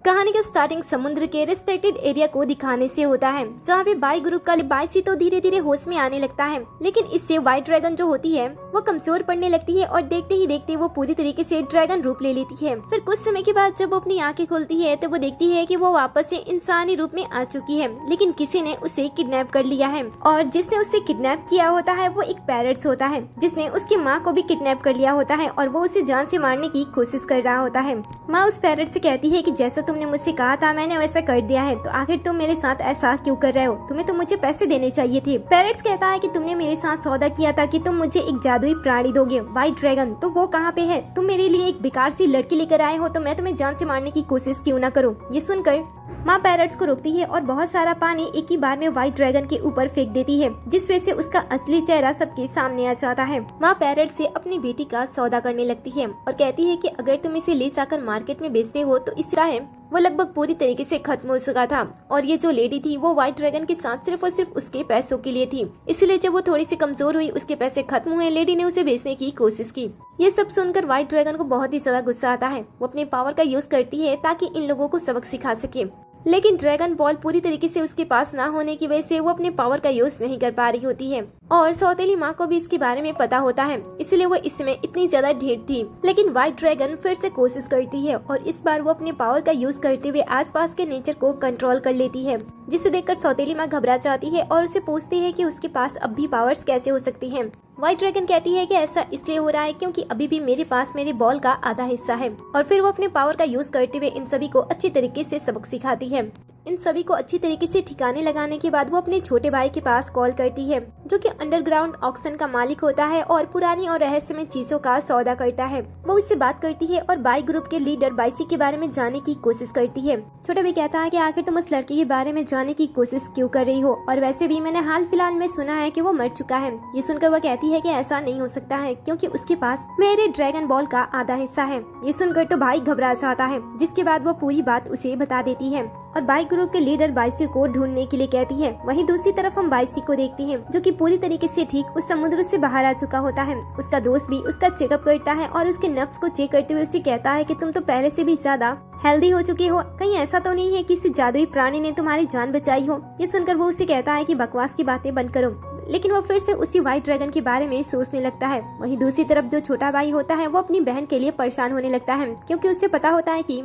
कहानी का स्टार्टिंग समुद्र के रिस्ट्रिक्टेड एरिया को दिखाने से होता है, जहाँ पे बाई ग्रुप का बाइसी तो धीरे धीरे होश में आने लगता है। लेकिन इससे व्हाइट ड्रैगन जो होती है वो कमजोर पड़ने लगती है और देखते ही देखते वो पूरी तरीके से ड्रैगन रूप ले लेती है। फिर कुछ समय के बाद जब वो अपनी आंखें खोलती है तो वो देखती है कि वो वापस से इंसानी रूप में आ चुकी है, लेकिन किसी ने उसे किडनैप कर लिया है और जिसने उसे किडनैप किया होता है वो एक पैरट्स होता है, जिसने उसकी माँ को भी किडनैप कर लिया होता है और वो उसे जान से मारने की कोशिश कर रहा होता है। माँ उस पैरट से कहती है कि जैसा तुमने मुझसे कहा था मैंने वैसा कर दिया है, तो आखिर तुम मेरे साथ ऐसा क्यों कर रहे हो? तुम्हें तो मुझे पैसे देने चाहिए थे। पैरट्स कहता है कि तुमने मेरे साथ सौदा किया था कि तुम मुझे एक जादुई प्राणी दोगे, व्हाइट ड्रैगन, तो वो कहाँ पे है? तुम मेरे लिए एक बेकार सी लड़की लेकर आए हो, तो मैं तुम्हें जान से मारने की कोशिश क्यों ना करूँ। ये सुनकर माँ पैरट्स को रोकती है और बहुत सारा पानी एक ही बार में व्हाइट ड्रैगन के ऊपर फेंक देती है, जिस वजह से उसका असली चेहरा सबके सामने आ जाता है। माँ पैरट से अपनी बेटी का सौदा करने लगती है और कहती है कि अगर तुम इसे ले जाकर मार्केट में बेचते हो तो इसका है वो लगभग पूरी तरीके से खत्म हो चुका था और ये जो लेडी थी वो व्हाइट ड्रैगन के साथ सिर्फ और सिर्फ उसके पैसों के लिए थी। इसलिए जब वो थोड़ी सी कमजोर हुई, उसके पैसे खत्म हुए, लेडी ने उसे बेचने की कोशिश की। ये सब सुनकर व्हाइट ड्रैगन को बहुत ही ज्यादा गुस्सा आता है। वो अपने पावर का यूज करती है ताकि इन लोगों को सबक सिखा सके, लेकिन ड्रैगन बॉल पूरी तरीके से उसके पास ना होने की वजह से वो अपने पावर का यूज नहीं कर पा रही होती है और सौतेली माँ को भी इसके बारे में पता होता है, इसलिए वो इसमें इतनी ज्यादा ढेर थी। लेकिन व्हाइट ड्रैगन फिर से कोशिश करती है और इस बार वो अपने पावर का यूज करते हुए आसपास के नेचर को कंट्रोल कर लेती है, जिसे देखकर सौतेली माँ घबरा जाती है और उसे पूछती है कि उसके पास अब भी पावर्स कैसे हो सकती हैं। व्हाइट ड्रैगन कहती है कि ऐसा इसलिए हो रहा है क्योंकि अभी भी मेरे पास मेरे बॉल का आधा हिस्सा है और फिर वो अपने पावर का यूज करते हुए इन सभी को अच्छी तरीके से सबक सिखाती है। इन सभी को अच्छी तरीके से ठिकाने लगाने के बाद वो अपने छोटे भाई के पास कॉल करती है, जो कि अंडरग्राउंड ऑक्शन का मालिक होता है और पुरानी और रहस्यमय चीजों का सौदा करता है। वो उससे बात करती है और बाई ग्रुप के लीडर बाइसी के बारे में जानने की कोशिश करती है। छोटा भाई कहता है कि आखिर तुम उस लड़की के बारे में जानने की कोशिश क्यों कर रही हो, और वैसे भी मैंने हाल फिलहाल में सुना है कि वो मर चुका है। ये सुनकर वो कहती है कि ऐसा नहीं हो सकता है क्योंकि उसके पास मेरे ड्रैगन बॉल का आधा हिस्सा है। ये सुनकर तो भाई घबरा जाता है, जिसके बाद वो पूरी बात उसे बता देती है और बाई ग्रुप के लीडर बाइसी को ढूंढने के लिए कहती है। वहीं दूसरी तरफ हम बाइसी को देखते हैं, जो कि पूरी तरीके से ठीक उस समुद्र से बाहर आ चुका होता है। उसका दोस्त भी उसका चेकअप करता है और उसके नब्ज को चेक करते हुए उसे कहता है कि तुम तो पहले से भी ज्यादा हेल्दी हो चुकी हो, कहीं ऐसा तो नहीं है कि किसी जादुई प्राणी ने तुम्हारी जान बचाई हो। ये सुनकर वो उसे कहता है कि बकवास की बातें बंद करो, लेकिन वो फिर से उसी व्हाइट ड्रैगन के बारे में सोचने लगता है। वहीं दूसरी तरफ जो छोटा भाई होता है वो अपनी बहन के लिए परेशान होने लगता है, क्योंकि उसे पता होता है कि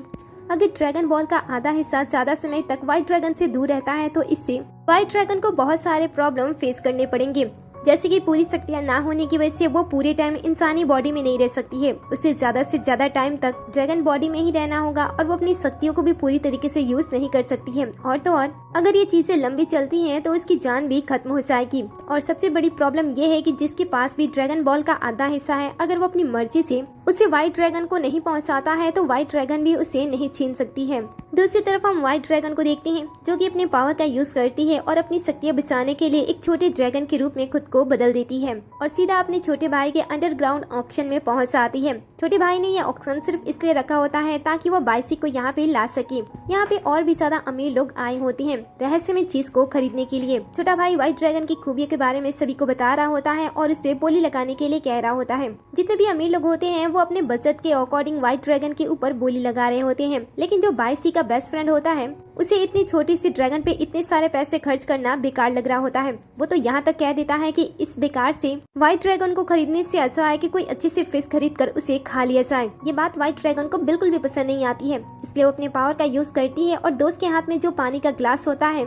अगर ड्रैगन बॉल का आधा हिस्सा ज्यादा समय तक व्हाइट ड्रैगन से दूर रहता है तो इससे व्हाइट ड्रैगन को बहुत सारे प्रॉब्लम फेस करने पड़ेंगे, जैसे कि पूरी शक्तियां ना होने की वजह से वो पूरे टाइम इंसानी बॉडी में नहीं रह सकती है। उसे ज्यादा से ज्यादा टाइम तक ड्रैगन बॉडी में ही रहना होगा और वो अपनी शक्तियों को भी पूरी तरीके से यूज नहीं कर सकती है। और तो और अगर ये चीजें लंबी चलती हैं तो उसकी जान भी खत्म हो जाएगी। और सबसे बड़ी प्रॉब्लम ये है कि जिसके पास भी ड्रैगन बॉल का आधा हिस्सा है, अगर वो अपनी मर्जी से उसे व्हाइट ड्रैगन को नहीं पहुंचाता है तो व्हाइट ड्रैगन भी उसे नहीं छीन सकती है। दूसरी तरफ हम व्हाइट ड्रैगन को देखते हैं, जो कि अपने पावर का यूज करती है और अपनी शक्तियां बचाने के लिए एक छोटे ड्रैगन के रूप में खुद को बदल देती है और सीधा अपने छोटे भाई के अंडरग्राउंड ऑक्शन में पहुंच जाती है। छोटे भाई ने यह ऑक्शन सिर्फ इसलिए रखा होता है ताकि वो बाइसी को यहाँ पे ला सके। यहाँ पे और भी ज्यादा अमीर लोग आए होते हैं रहस्यमय चीज को खरीदने के लिए। छोटा भाई व्हाइट ड्रैगन की खूबियों के बारे में सभी को बता रहा होता है और उस पे बोली लगाने के लिए कह रहा होता है। जितने भी अमीर लोग होते हैं वो अपने बजट के अकॉर्डिंग व्हाइट ड्रैगन के ऊपर बोली लगा रहे होते हैं, लेकिन जो बाइसी का बेस्ट फ्रेंड होता है उसे इतनी छोटी सी ड्रैगन पे इतने सारे पैसे खर्च करना बेकार लग रहा होता है। वो तो यहाँ तक कह देता है कि इस बेकार से व्हाइट ड्रैगन को खरीदने से अच्छा है कि कोई अच्छी सी फिश खरीद कर उसे खा लिया जाए। ये बात व्हाइट ड्रैगन को बिल्कुल भी पसंद नहीं आती है, इसलिए वो अपने पावर का यूज करती है और दोस्त के हाथ में जो पानी का ग्लास होता है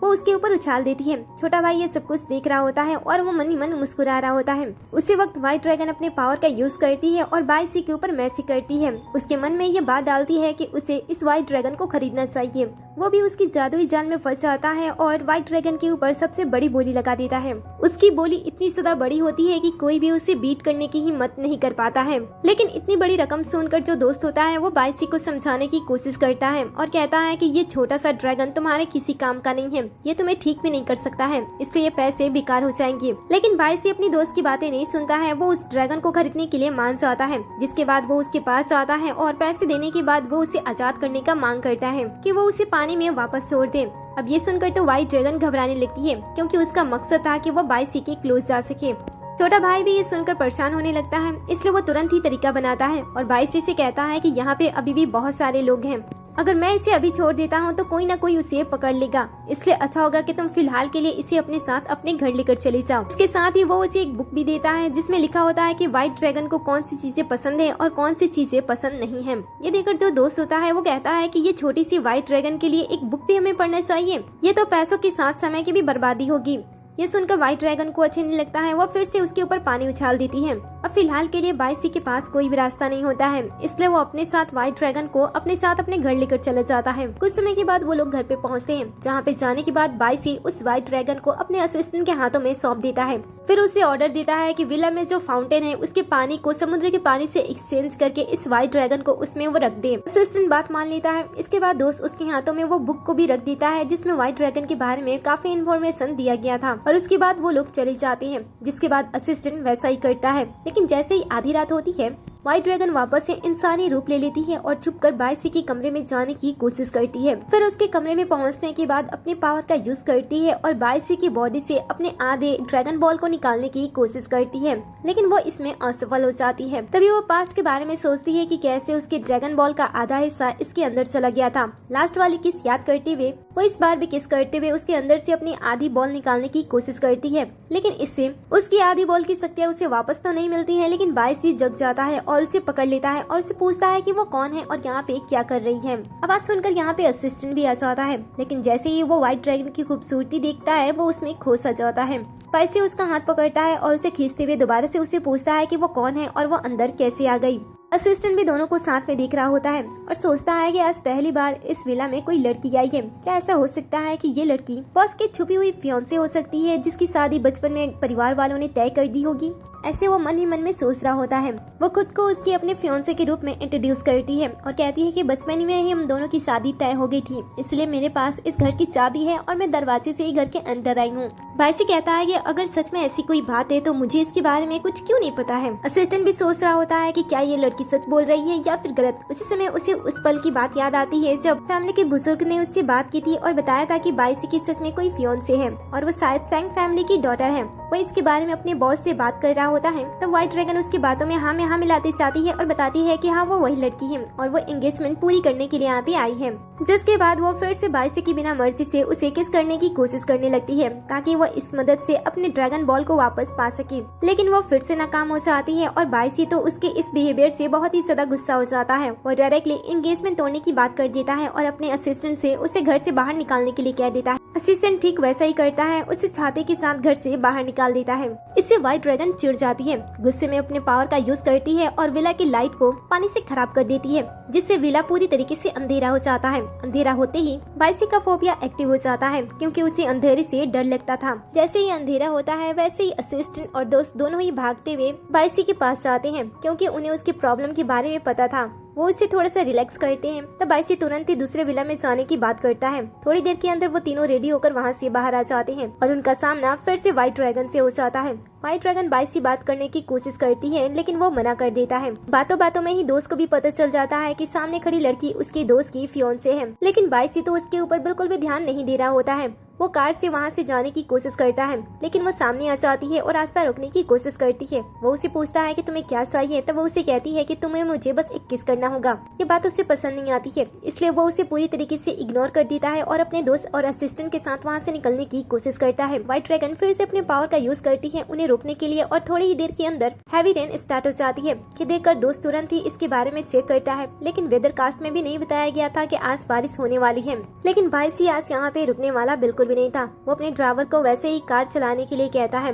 वो उसके ऊपर उछाल देती है। छोटा भाई ये सब कुछ देख रहा होता है और वो मन ही मन मुस्कुरा रहा होता है। उसी वक्त व्हाइट ड्रैगन अपने पावर का यूज करती है और बाइसी के ऊपर मैसी करती है। उसके मन में ये बात डालती है कि उसे इस व्हाइट ड्रैगन को खरीदना चाहिए। वो भी उसकी जादुई जाल में फंस जाता है और व्हाइट ड्रैगन के ऊपर सबसे बड़ी बोली लगा देता है। उसकी बोली इतनी ज्यादा बड़ी होती है कि कोई भी उसे बीट करने की हिम्मत नहीं कर पाता है। लेकिन इतनी बड़ी रकम सुनकर जो दोस्त होता है वो बाइसी को समझाने की कोशिश करता है और कहता है कि ये छोटा सा ड्रैगन तुम्हारे किसी काम का नहीं है, ये तुम्हें ठीक भी नहीं कर सकता है, इसलिए पैसे बेकार हो जाएंगे। लेकिन बाइसी अपनी दोस्त की बातें नहीं सुनता है। वो उस ड्रैगन को खरीदने के लिए मान जाता है, जिसके बाद वो उसके पास जाता है और पैसे देने के बाद वो उसे आजाद करने का मांग करता है कि वो उसे पानी में वापस छोड़ दे। अब ये सुनकर तो व्हाइट ड्रैगन घबराने लगती है, क्योंकि उसका मकसद था कि वो बाइसी के क्लोज जा सके। छोटा भाई भी ये सुनकर परेशान होने लगता है, इसलिए वो तुरंत ही तरीका बनाता है और बाइसी से कहता है कि यहाँ पे अभी भी बहुत सारे लोग हैं अगर मैं इसे अभी छोड़ देता हूँ तो कोई ना कोई उसे पकड़ लेगा, इसलिए अच्छा होगा कि तुम फिलहाल के लिए इसे अपने साथ अपने घर लेकर चले जाओ। इसके साथ ही वो उसे एक बुक भी देता है जिसमें लिखा होता है कि व्हाइट ड्रैगन को कौन सी चीजें पसंद है और कौन सी चीजें पसंद नहीं है। ये देखकर जो दोस्त होता है वो कहता है कि ये छोटी सी व्हाइट ड्रैगन के लिए एक बुक भी हमें पढ़ना चाहिए, ये तो पैसों के साथ समय की भी बर्बादी होगी। ये सुनकर व्हाइट ड्रैगन को अच्छा नहीं लगता है, वो फिर से उसके ऊपर पानी उछाल देती है। अब फिलहाल के लिए बाइसी के पास कोई भी रास्ता नहीं होता है, इसलिए वो अपने साथ व्हाइट ड्रैगन को अपने साथ अपने घर लेकर चला जाता है। कुछ समय के बाद वो लोग घर पे पहुंचते हैं, जहाँ पे जाने के बाद बाइसी उस व्हाइट ड्रैगन को अपने असिस्टेंट के हाथों में सौंप देता है। फिर उसे ऑर्डर देता है कि विला में जो फाउंटेन है उसके पानी को समुद्र के पानी से एक्सचेंज करके इस व्हाइट ड्रैगन को उसमें वो रख दे। असिस्टेंट बात मान लेता है। इसके बाद दोस्त उसके हाथों में वो बुक को भी रख देता है जिसमें व्हाइट ड्रैगन के बारे में काफी इन्फॉर्मेशन दिया गया था, और उसके बाद वो लोग चले जाते हैं। जिसके बाद असिस्टेंट वैसा ही करता है, लेकिन जैसे ही आधी रात होती है व्हाइट ड्रैगन वापस से इंसानी रूप ले लेती है और छुपकर बाइसी के कमरे में जाने की कोशिश करती है। फिर उसके कमरे में पहुंचने के बाद अपने पावर का यूज करती है और बाइसी की बॉडी से अपने आधे ड्रैगन बॉल को निकालने की कोशिश करती है, लेकिन वो इसमें असफल हो जाती है। तभी वो पास्ट के बारे में सोचती है कि कैसे उसके ड्रैगन बॉल का आधा हिस्सा इसके अंदर चला गया था। लास्ट वाली किस याद करते हुए वो इस बार भी किस करते हुए उसके अंदर से अपनी आधी बॉल निकालने की कोशिश करती है, लेकिन इससे उसकी आधी बॉल की शक्तियाँ उसे वापस तो नहीं मिलती है। लेकिन बाइसी जग जाता है और उसे पकड़ लेता है और उसे पूछता है कि वो कौन है और यहाँ पे क्या कर रही है। आवाज सुनकर यहाँ पे असिस्टेंट भी आ जाता है, लेकिन जैसे ही वो व्हाइट ड्रैगन की खूबसूरती देखता है वो उसमें खो सा जाता है। बाइसी उसका हाथ पकड़ता है और उसे खींचते हुए दोबारा से उसे पूछता है कि वो कौन है और वो अंदर कैसे आ गई। असिस्टेंट भी दोनों को साथ में देख रहा होता है और सोचता है कि आज पहली बार इस विला में कोई लड़की आई है। क्या ऐसा हो सकता है कि ये लड़की बॉस की छुपी हुई फियांसे हो सकती है जिसकी शादी बचपन में परिवार वालों ने तय कर दी होगी। ऐसे वो मन ही मन में सोच रहा होता है। वो खुद को उसके अपने फियांसे के रूप में इंट्रोड्यूस करती है और कहती है कि बचपन में ही हम दोनों की शादी तय हो गई थी, इसलिए मेरे पास इस घर की चाबी है और मैं दरवाजे से ही घर के अंदर आई हूँ। बाइसी कहता है कि अगर सच में ऐसी कोई बात है तो मुझे इसके बारे में कुछ क्यों नहीं पता है। असिस्टेंट भी सोच रहा होता है कि क्या ये लड़की सच बोल रही है या फिर गलत। उसी समय उसे उस पल की बात याद आती है जब फैमिली के बुजुर्ग ने उससे बात की थी और बताया था कि बाइसी की सच में कोई फियांसे है और वो शायद सैंग फैमिली की डॉटर है। वो इसके बारे में अपने बॉस से बात कर रहा होता है तब व्हाइट ड्रैगन उसकी बातों में हाँ में हाँ मिलाती जाती है और बताती है कि हाँ वो वही लड़की है और वो एंगेजमेंट पूरी करने के लिए यहाँ पे आई है। जिसके बाद वो फिर से बाइसी की बिना मर्जी से उसे किस करने की कोशिश करने लगती है ताकि वो इस मदद से अपने ड्रैगन बॉल को वापस पा सके, लेकिन वो फिर से नाकाम हो जाती है और बाइसी तो उसके इस बिहेवियर से बहुत ही ज्यादा गुस्सा हो जाता है। वो डायरेक्टली एंगेजमेंट तोड़ने की बात कर देता है और अपने असिस्टेंट से उसे घर से बाहर निकालने के लिए कह देता है। असिस्टेंट ठीक वैसा ही करता है, उसे छाते के साथ घर से बाहर निकाल देता है। इससे व्हाइट ड्रैगन चिढ़ जाती है, गुस्से में अपने पावर का यूज करती है और विला की लाइट को पानी से खराब कर देती है, जिससे विला पूरी तरीके से अंधेरा हो जाता है। अंधेरा होते ही बाइसी का फोबिया एक्टिव हो जाता है क्योंकि उसे अंधेरे से डर लगता था। जैसे ही अंधेरा होता है वैसे ही असिस्टेंट और दोस्त दोनों ही भागते हुए बाइसी के पास जाते हैं क्योंकि उन्हें उसकी प्रॉब्लम के बारे में पता था। वो उससे थोड़ा सा रिलैक्स करते हैं तब बाइसी तुरंत ही दूसरे विला में जाने की बात करता है। थोड़ी देर के अंदर वो तीनों रेडी होकर वहाँ से बाहर आ जाते हैं और उनका सामना फिर से व्हाइट ड्रैगन से हो जाता है। व्हाइट ड्रैगन बाइसी बात करने की कोशिश करती है लेकिन वो मना कर देता है। बातों बातों में ही दोस्त को भी पता चल जाता है कि सामने खड़ी लड़की उसके दोस्त की फियांसे है, लेकिन बाइसी तो उसके ऊपर बिल्कुल भी ध्यान नहीं दे रहा होता है। वो कार से वहाँ से जाने की कोशिश करता है लेकिन वो सामने आ जाती है और रास्ता रोकने की कोशिश करती है। वो उसे पूछता है कि तुम्हें क्या चाहिए, तब वो उसे कहती है कि तुम्हें मुझे बस एक किस करना होगा। ये बात उसे पसंद नहीं आती है, इसलिए वो उसे पूरी तरीके से इग्नोर कर देता है और अपने दोस्त और असिस्टेंट के साथ वहाँ से निकलने की कोशिश करता है। व्हाइट ड्रैगन फिर से अपने पावर का यूज करती है उन्हें रोकने के लिए और थोड़ी ही देर के अंदर हैवी रेन स्टार्ट हो जाती है। कि देखकर दोस्त तुरंत ही इसके बारे में चेक करता है, लेकिन वेदर कास्ट में भी नहीं बताया गया था कि आज बारिश होने वाली है। लेकिन बाइसी आज यहाँ पे रुकने वाला बिल्कुल भी नहीं था। वो अपने ड्राइवर को वैसे ही कार चलाने के लिए कहता है।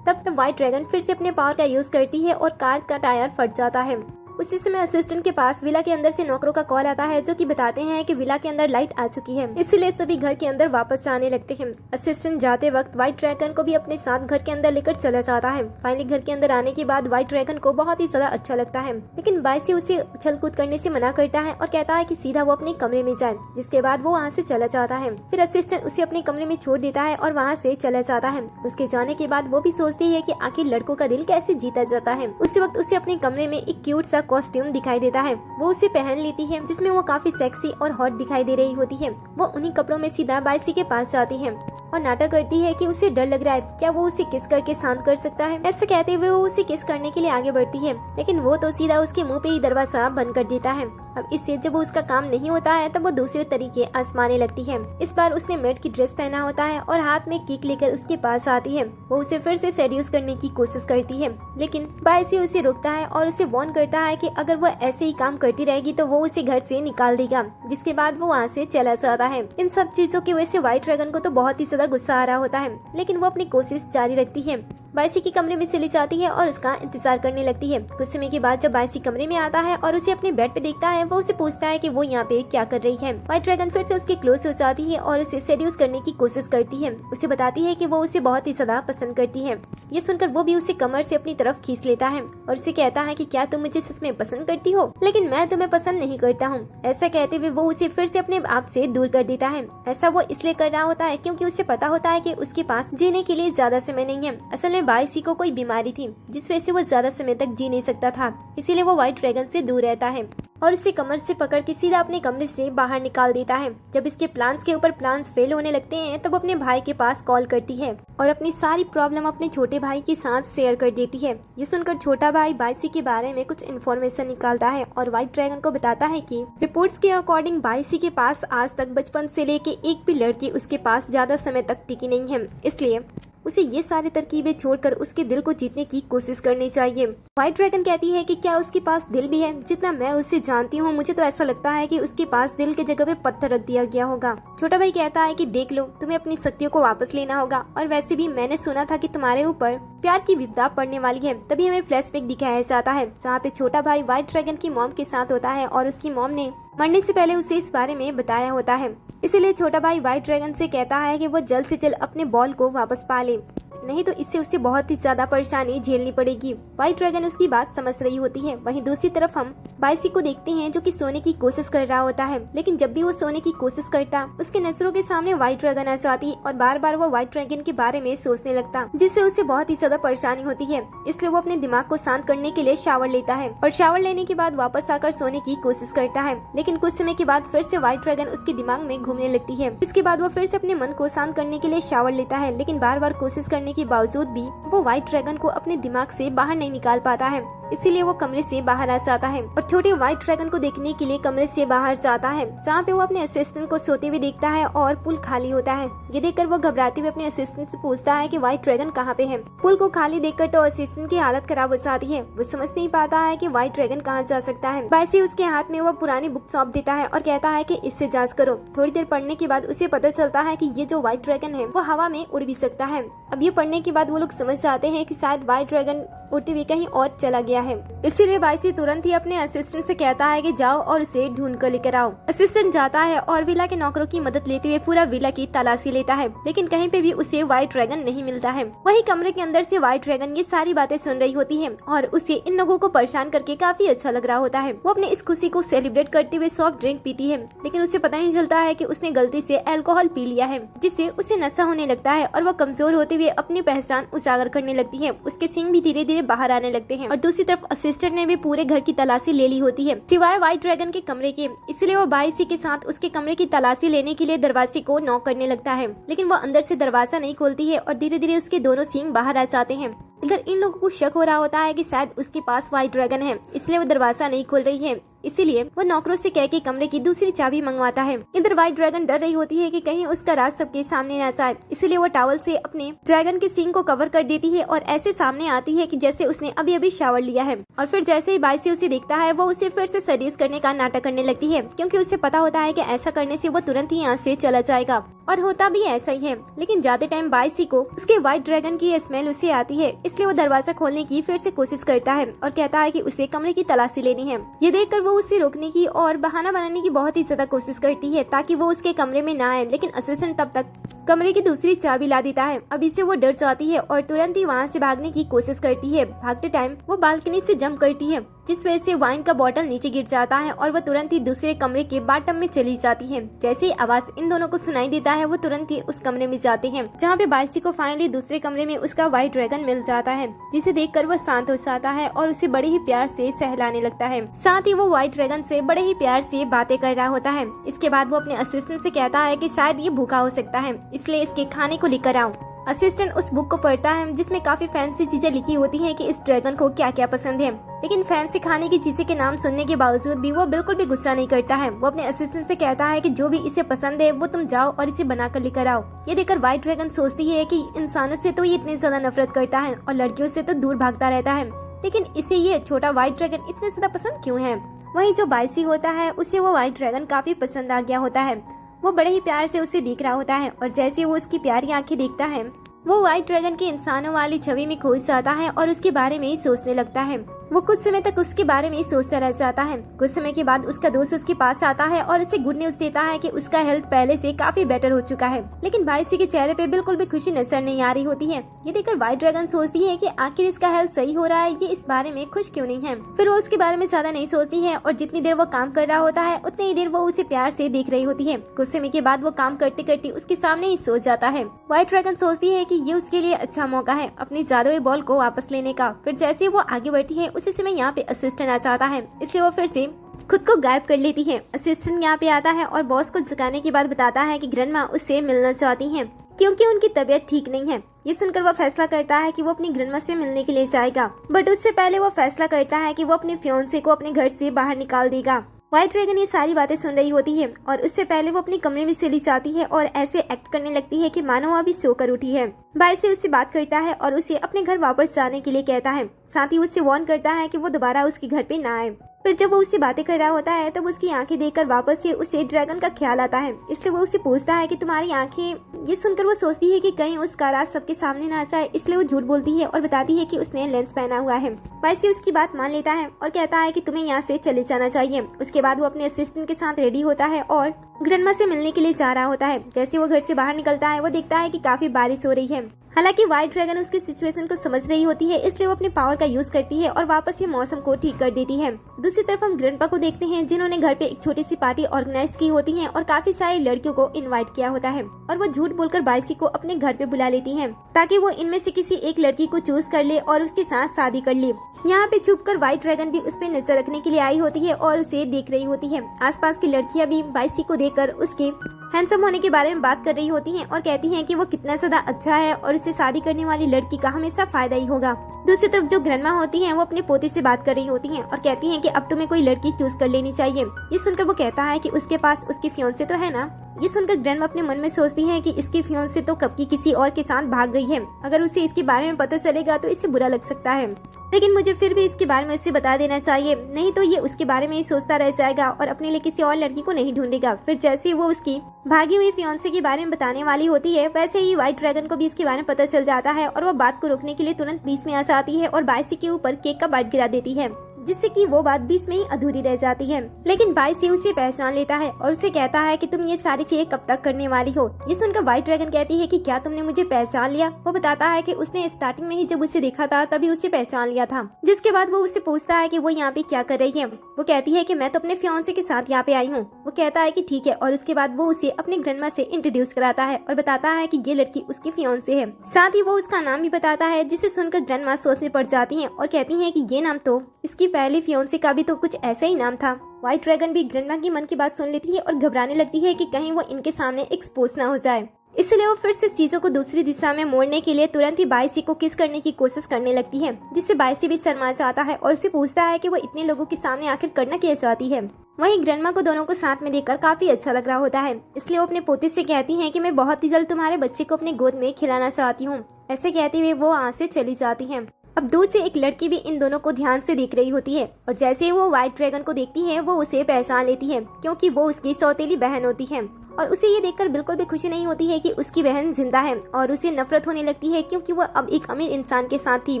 तब व्हाइट ड्रैगन फिर से अपने पावर का यूज करती है और कार का टायर फट जाता है। उसी समय असिस्टेंट के पास विला के अंदर से नौकरों का कॉल आता है जो कि बताते हैं कि विला के अंदर लाइट आ चुकी है, इसलिए सभी घर के अंदर वापस जाने लगते हैं। असिस्टेंट जाते वक्त व्हाइट ड्रैगन को भी अपने साथ घर के अंदर लेकर चला जाता है। फाइनली घर के अंदर आने के बाद व्हाइट ड्रैगन को बहुत ही ज्यादा अच्छा लगता है, लेकिन बाइसी उसे उछल कूद करने से मना करता है और कहता है कि सीधा वो अपने कमरे में जाए, जिसके बाद वो वहाँ से चला जाता है। फिर असिस्टेंट उसे अपने कमरे में छोड़ देता है और वहाँ से चला जाता है। उसके जाने के बाद वो भी सोचती है कि आखिर लड़कों का दिल कैसे जीता जाता है। उसी वक्त उसे अपने कमरे में एक क्यूट सा कॉस्ट्यूम दिखाई देता है। वो उसे पहन लेती है जिसमें वो काफी सेक्सी और हॉट दिखाई दे रही होती है। वो उन्हीं कपड़ों में सीधा बाइसी के पास जाती है। और नाटक करती है कि उसे डर लग रहा है, क्या वो उसे किस करके शांत कर सकता है। ऐसा कहते हुए वो उसे किस करने के लिए आगे बढ़ती है, लेकिन वो तो सीधा उसके मुंह पे ही दरवाजा बंद कर देता है। अब इससे जब वो उसका काम नहीं होता है तब वो दूसरे तरीके आजमाने लगती है। इस बार उसने मेड की ड्रेस पहना होता है और हाथ में किक लेकर उसके पास आती है। वो उसे फिर से सेड्यूस करने की कोशिश करती है, लेकिन बायसी उसे रोकता है और उसे वार्न करता है कि अगर वो ऐसे ही काम करती रहेगी तो वो उसे घर से निकाल देगा, जिसके बाद वो वहाँ से चला जाता है। इन सब चीजों की वजह से व्हाइट ड्रैगन को तो बहुत ही ज्यादा गुस्सा आ रहा होता है, लेकिन वो अपनी कोशिश जारी रखती है। बायसी के कमरे में चली जाती है और उसका इंतजार करने लगती है। कुछ समय के बाद जब बायसी कमरे में आता है और उसे अपने बेड पे देखता है, वो उसे पूछता है कि वो यहाँ पे क्या कर रही है। व्हाइट ड्रैगन फिर से उसके क्लोज हो जाती है और उसे सेड्यूस करने की कोशिश करती है। उसे बताती है कि वो उसे बहुत ही ज्यादा पसंद करती है। ये सुनकर वो भी उसे कमर से अपनी तरफ खींच लेता है और उसे कहता है कि क्या तुम मुझे सच में पसंद करती हो, लेकिन मैं तुम्हें पसंद नहीं करता हूँ। ऐसा कहते हुए वो उसे फिर से अपने आप से दूर कर देता है। ऐसा वो इसलिए कर रहा होता है क्योंकि उसे पता होता है कि उसके पास जीने के लिए ज्यादा समय नहीं है। असल में बायसी को कोई बीमारी थी जिस वजह से वो ज्यादा समय तक जी नहीं सकता था, इसीलिए वो व्हाइट ड्रैगन से दूर रहता है और उसे कमर से पकड़ के सीधा अपने कमरे से बाहर निकाल देता है। जब इसके प्लान्स के ऊपर प्लान्स फेल होने लगते हैं तब अपने भाई के पास कॉल करती है और अपनी सारी प्रॉब्लम अपने छोटे भाई के साथ शेयर कर देती है। ये सुनकर छोटा भाई बायसी के बारे में कुछ इन्फॉर्मेशन निकालता है और व्हाइट ड्रैगन को बताता है कि रिपोर्ट्स के अकॉर्डिंग बायसी के पास आज तक बचपन से लेके एक भी लड़की उसके पास ज्यादा समय तक टिकी नहीं है, इसलिए उसे ये सारी तरकीबें छोड़कर उसके दिल को जीतने की कोशिश करनी चाहिए। व्हाइट ड्रैगन कहती है कि क्या उसके पास दिल भी है? जितना मैं उससे जानती हूँ मुझे तो ऐसा लगता है कि उसके पास दिल की जगह पे पत्थर रख दिया गया होगा। छोटा भाई कहता है कि देख लो, तुम्हें अपनी शक्तियों को वापस लेना होगा, और वैसे भी मैंने सुना था कि तुम्हारे ऊपर प्यार की विपदा पड़ने वाली है। तभी हमें फ्लैशबैक दिखाया जाता है जहाँ पे छोटा भाई व्हाइट ड्रैगन की मॉम के साथ होता है और उसकी मॉम ने मरने से पहले उसे इस बारे में बताया होता है। इसीलिए छोटा भाई व्हाइट ड्रैगन से कहता है कि वो जल्द से जल्द अपने बॉल को वापस पा ले, नहीं तो इससे उसे बहुत ही ज्यादा परेशानी झेलनी पड़ेगी। व्हाइट ड्रैगन उसकी बात समझ रही होती है। वहीं दूसरी तरफ हम बायसी को देखते हैं जो कि सोने की कोशिश कर रहा होता है, लेकिन जब भी वो सोने की कोशिश करता उसके नजरों के सामने व्हाइट ड्रैगन आ जाती और बार बार वो व्हाइट ड्रैगन के बारे में सोचने लगता, जिससे उसे बहुत ही ज्यादा परेशानी होती है। इसलिए वो अपने दिमाग को शांत करने के लिए शावर लेता है और शावर लेने के बाद वापस आकर सोने की कोशिश करता है, लेकिन कुछ समय के बाद फिर से व्हाइट ड्रैगन उसके दिमाग में घूमने लगती है। इसके बाद वो फिर से अपने मन को शांत करने के लिए शावर लेता है, लेकिन बार बार कोशिश करने के बावजूद भी वो व्हाइट ड्रैगन को अपने दिमाग से बाहर नहीं निकाल पाता है। इसीलिए वो कमरे से बाहर आ जाता है और छोटे व्हाइट ड्रैगन को देखने के लिए कमरे से बाहर जाता है, जहाँ पे वो अपने असिस्टेंट को सोते हुए देखता है और पुल खाली होता है। ये देखकर वो घबराते हुए अपने असिस्टेंट से पूछता है कि व्हाइट ड्रैगन कहाँ पे है। पुल को खाली देखकर तो असिस्टेंट की हालत खराब हो जाती है। वो समझ नहीं पाता है कि व्हाइट ड्रैगन कहाँ जा सकता है। बायसी उसके हाथ में वो पुरानी बुक सौंप देता है और कहता है कि इससे जांच करो। थोड़ी देर पढ़ने के बाद उसे पता चलता है कि ये जो व्हाइट ड्रैगन है वो हवा में उड़ भी सकता है। अब ये पढ़ने के बाद वो लोग समझ जाते हैं कि शायद व्हाइट ड्रैगन उड़ते हुए कहीं और चला गया है। इसीलिए बायसी तुरंत ही अपने असिस्टेंट से कहता है कि जाओ और उसे ढूंढ कर लेकर आओ। असिस्टेंट जाता है और विला के नौकरों की मदद लेते हुए पूरा विला की तलाशी लेता है, लेकिन कहीं पे भी उसे व्हाइट ड्रैगन नहीं मिलता है। वही कमरे के अंदर से व्हाइट ड्रैगन ये सारी बातें सुन रही होती है और उसे इन लोगों को परेशान करके काफी अच्छा लग रहा होता है। वो अपने इस खुशी को सेलिब्रेट करते हुए सॉफ्ट ड्रिंक पीती है, लेकिन उसे पता नहीं चलता है कि उसने गलती से अल्कोहल पी लिया है, जिससे उसे नशा होने लगता है और वो कमजोर होते हुए अपनी पहचान उजागर करने लगती है। उसके सींग भी धीरे धीरे बाहर आने लगते हैं और दूसरी तरफ असिस्टेंट ने भी पूरे घर की तलाशी ले ली होती है सिवाय व्हाइट ड्रैगन के कमरे के। इसलिए वो बायसी के साथ उसके कमरे की तलाशी लेने के लिए दरवाजे को नॉक करने लगता है, लेकिन वो अंदर से दरवाजा नहीं खोलती है और धीरे धीरे उसके दोनों सींग बाहर आ जाते हैं। इधर इन लोगों को शक हो रहा होता है कि शायद उसके पास व्हाइट ड्रैगन है, इसलिए वो दरवाजा नहीं खोल रही है। इसीलिए वो नौकरों से कह के कमरे की दूसरी चाबी मंगवाता है। इधर व्हाइट ड्रैगन डर रही होती है कि कहीं उसका राज सबके सामने न जाए, इसलिए वो टॉवल से अपने ड्रैगन के सींग को कवर कर देती है और ऐसे सामने आती है कि जैसे उसने अभी अभी शावर लिया है। और फिर जैसे ही बायसी उसे देखता है वो उसे फिर से सडीज करने का नाटक करने लगती है, क्योंकि उसे पता होता है कि ऐसा करने से वो तुरंत ही यहाँ से चला जाएगा। और होता भी ऐसा ही है, लेकिन जाते टाइम बायसी को उसके व्हाइट ड्रैगन की स्मेल उसे आती है, इसलिए वो दरवाजा खोलने की फिर से कोशिश करता है और कहता है कि उसे कमरे की तलाशी लेनी है। ये देखकर वो उसे रोकने की और बहाना बनाने की बहुत ही ज्यादा कोशिश करती है ताकि वो उसके कमरे में ना आए, लेकिन असिस्टेंट तब तक कमरे की दूसरी चाबी ला देता है। अब इससे वो डर जाती है और तुरंत ही वहाँ से भागने की कोशिश करती है। भागते टाइम वो बालकनी से जंप करती है, जिस वजह से वाइन का बॉटल नीचे गिर जाता है और वो तुरंत ही दूसरे कमरे के बाथटब में चली जाती है। जैसे ही आवाज इन दोनों को सुनाई देता है वो तुरंत ही उस कमरे में जाते हैं, जहाँ पे बाइसी को फाइनली दूसरे कमरे में उसका व्हाइट ड्रैगन मिल जाता है, जिसे देखकर वो शांत हो जाता है और उसे बड़े ही प्यार से सहलाने लगता है। साथ ही वो व्हाइट ड्रैगन से बड़े ही प्यार से बातें कर रहा होता है। इसके बाद वो अपने असिस्टेंट से कहता है कि शायद ये भूखा हो सकता है, इसलिए इसके खाने को लेकर आओ। असिस्टेंट उस बुक को पढ़ता है जिसमें काफी फैंसी चीजें लिखी होती हैं कि इस ड्रैगन को क्या क्या पसंद है, लेकिन फैंसी खाने की चीजें के नाम सुनने के बावजूद भी वो बिल्कुल भी गुस्सा नहीं करता है। वो अपने असिस्टेंट से कहता है कि जो भी इसे पसंद है वो तुम जाओ और इसे बनाकर लेकर आओ। ये देखकर व्हाइट ड्रैगन सोचती है कि इंसानों से तो ये इतनी ज्यादा नफरत करता है और लड़कियों से तो दूर भागता रहता है, लेकिन इसे ये छोटा व्हाइट ड्रैगन इतने ज्यादा पसंद क्यों है। वहीं जो बाइसी होता है उसे वो व्हाइट ड्रैगन काफी पसंद आ गया होता है। वो बड़े ही प्यार से उसे देख रहा होता है और जैसे वो उसकी प्यारी आंखें देखता है वो व्हाइट ड्रैगन की इंसानों वाली छवि में खो जाता है और उसके बारे में ही सोचने लगता है। वो कुछ समय तक उसके बारे में ही सोचता रह जाता है। कुछ समय के बाद उसका दोस्त उसके पास आता है और उसे गुड न्यूज देता है कि उसका हेल्थ पहले से काफी बेटर हो चुका है, लेकिन बाइसी के चेहरे पे बिल्कुल भी खुशी नजर नहीं आ रही होती है। ये देखकर व्हाइट ड्रैगन सोचती है कि आखिर इसका हेल्थ सही हो रहा है, ये इस बारे में खुश क्यों नहीं है। फिर वो उसके बारे में ज्यादा नहीं सोचती है और जितनी देर वो काम कर रहा होता है उतनी ही देर वो उसे प्यार से देख रही होती है। कुछ समय के बाद वो काम करते करते उसके सामने ही सो जाता है। व्हाइट ड्रैगन सोचती है कि ये उसके लिए अच्छा मौका है अपनी जादुई बॉल को वापस लेने का। फिर जैसे वो आगे बढ़ती है उसी समय यहाँ पे असिस्टेंट आ जाता है, इसलिए वो फिर से खुद को गायब कर लेती है। असिस्टेंट यहाँ पे आता है और बॉस को जगाने के बाद बताता है कि ग्रैंडमा उससे मिलना चाहती हैं क्योंकि उनकी तबीयत ठीक नहीं है। ये सुनकर वो फैसला करता है कि वो अपनी ग्रैंडमा से मिलने के लिए जाएगा, बट उससे पहले वो फैसला करता है कि वो अपने फियांसे को अपने घर से बाहर निकाल देगा। व्हाइट ड्रैगन ये सारी बातें सुन रही होती है और उससे पहले वो अपने कमरे में चली जाती है और ऐसे एक्ट करने लगती है कि मानो अभी सोकर उठी है। भाई से उससे बात करता है और उसे अपने घर वापस जाने के लिए कहता है। साथ ही उससे वार्न करता है कि वो दोबारा उसके घर पे ना आए। फिर जब वो उससे बातें कर रहा होता है तब उसकी आंखें देखकर वापस से उसे ड्रैगन का ख्याल आता है, इसलिए वो उससे पूछता है कि तुम्हारी आंखें। ये सुनकर वो सोचती है कि कहीं उसका राज सबके सामने ना आ जाए, इसलिए वो झूठ बोलती है और बताती है कि उसने लेंस पहना हुआ है। वैसे उसकी बात मान लेता है और कहता है कि तुम्हें यहाँ से चले जाना चाहिए। उसके बाद वो अपने असिस्टेंट के साथ रेडी होता है और ग्रैंडमा से मिलने के लिए जा रहा होता है। जैसे वो घर से बाहर निकलता है वो देखता है कि काफी बारिश हो रही है। हालांकि व्हाइट ड्रैगन उसकी सिचुएशन को समझ रही होती है, इसलिए वो अपने पावर का यूज करती है और वापस ये मौसम को ठीक कर देती है। दूसरी तरफ हम ग्रैंडपा को देखते हैं जिन्होंने घर पे एक छोटी सी पार्टी ऑर्गेनाइज की होती है और काफी सारी लड़कियों को इनवाइट किया होता है और वो झूठ बोलकर बाइसी को अपने घर पे बुला लेती है ताकि वो इनमें से किसी एक लड़की को चूज कर ले और उसके साथ शादी कर ले। यहाँ पे छुपकर व्हाइट ड्रैगन भी उस पे नजर रखने के लिए आई होती है और उसे देख रही होती है। आसपास की लड़कियां भी बाइसी को देखकर उसके हैंडसम होने के बारे में बात कर रही होती हैं और कहती हैं कि वो कितना ज्यादा अच्छा है और उसे शादी करने वाली लड़की का हमेशा फायदा ही होगा। दूसरी तरफ जो ग्रैंडमा होती हैं वो अपने पोते से बात कर रही होती हैं और कहती हैं कि अब तुम्हें कोई लड़की चूज कर लेनी चाहिए। ये सुनकर वो कहता है कि उसके पास उसकी फियांसे तो है ना। ये सुनकर ग्रैंडमा अपने मन में सोचती है कि इसकी फियांसे तो कब की किसी और के साथ भाग गई है, अगर उसे इसके बारे में पता चलेगा तो इसे बुरा लग सकता है, लेकिन मुझे फिर भी इसके बारे में उसे बता देना चाहिए, नहीं तो ये उसके बारे में ही सोचता रह जाएगा और अपने लिए किसी और लड़की को नहीं ढूंढेगा। फिर जैसे वो उसकी भागी हुई फियांसे के बारे में बताने वाली होती है वैसे ही व्हाइट ड्रैगन को भी इसके बारे में पता चल जाता है और वो बात को रोकने के लिए तुरंत बीच में आ जाती है और बाइसी के ऊपर केक का बाइट गिरा देती है, जिससे कि वो बात बीच में ही अधूरी रह जाती है। लेकिन बाइसी उसे पहचान लेता है और उसे कहता है कि तुम ये सारी चीजें कब तक करने वाली हो। ये सुनकर व्हाइट ड्रैगन कहती है कि क्या तुमने मुझे पहचान लिया। वो बताता है कि उसने स्टार्टिंग में ही जब उसे देखा था तभी उसे पहचान लिया था। जिसके बाद वो उससे पूछता है कि वो यहाँ पे क्या कर रही है। वो कहती है कि मैं तो अपने फियांसे के साथ यहाँ पे आई हूँ। वो कहता है कि ठीक है और उसके बाद वो उसे अपने ग्रैंडमा से इंट्रोड्यूस कराता है और बताता है कि ये लड़की उसकी फियांसे है। साथ ही वो उसका नाम भी बताता है, जिसे सुनकर ग्रैंडमा सोचने पड़ जाती है और कहती है कि ये नाम तो इसकी पहली फियांसे का भी तो कुछ ऐसा ही नाम था। व्हाइट ड्रैगन भी ग्रैंडमा की मन की बात सुन लेती है और घबराने लगती है कि कहीं वो इनके सामने एक्सपोज ना हो जाए, इसलिए वो फिर से चीजों को दूसरी दिशा में मोड़ने के लिए तुरंत ही बाइसी को किस करने की कोशिश करने लगती है, जिससे बाइसी भी शर्मा जाता है और उसे पूछता है कि वो इतने लोगों के सामने आखिर करना क्या चाहती है। वहीं ग्रैंडमा को दोनों को साथ में देखकर काफी अच्छा लग रहा होता है, इसलिए वो अपने पोते से कहती हैं कि मैं बहुत ही जल्द तुम्हारे बच्चे को अपने गोद में खिलाना चाहती हूँ। ऐसे कहते हुए वो वहाँ से चली जाती है। अब दूर से एक लड़की भी इन दोनों को ध्यान से देख रही होती है और जैसे ही वो व्हाइट ड्रैगन को देखती है वो उसे पहचान लेती है, क्योंकि वो उसकी सौतेली बहन होती है और उसे ये देखकर बिल्कुल भी खुशी नहीं होती है कि उसकी बहन जिंदा है और उसे नफरत होने लगती है, क्योंकि वो अब एक अमीर इंसान के साथ थी।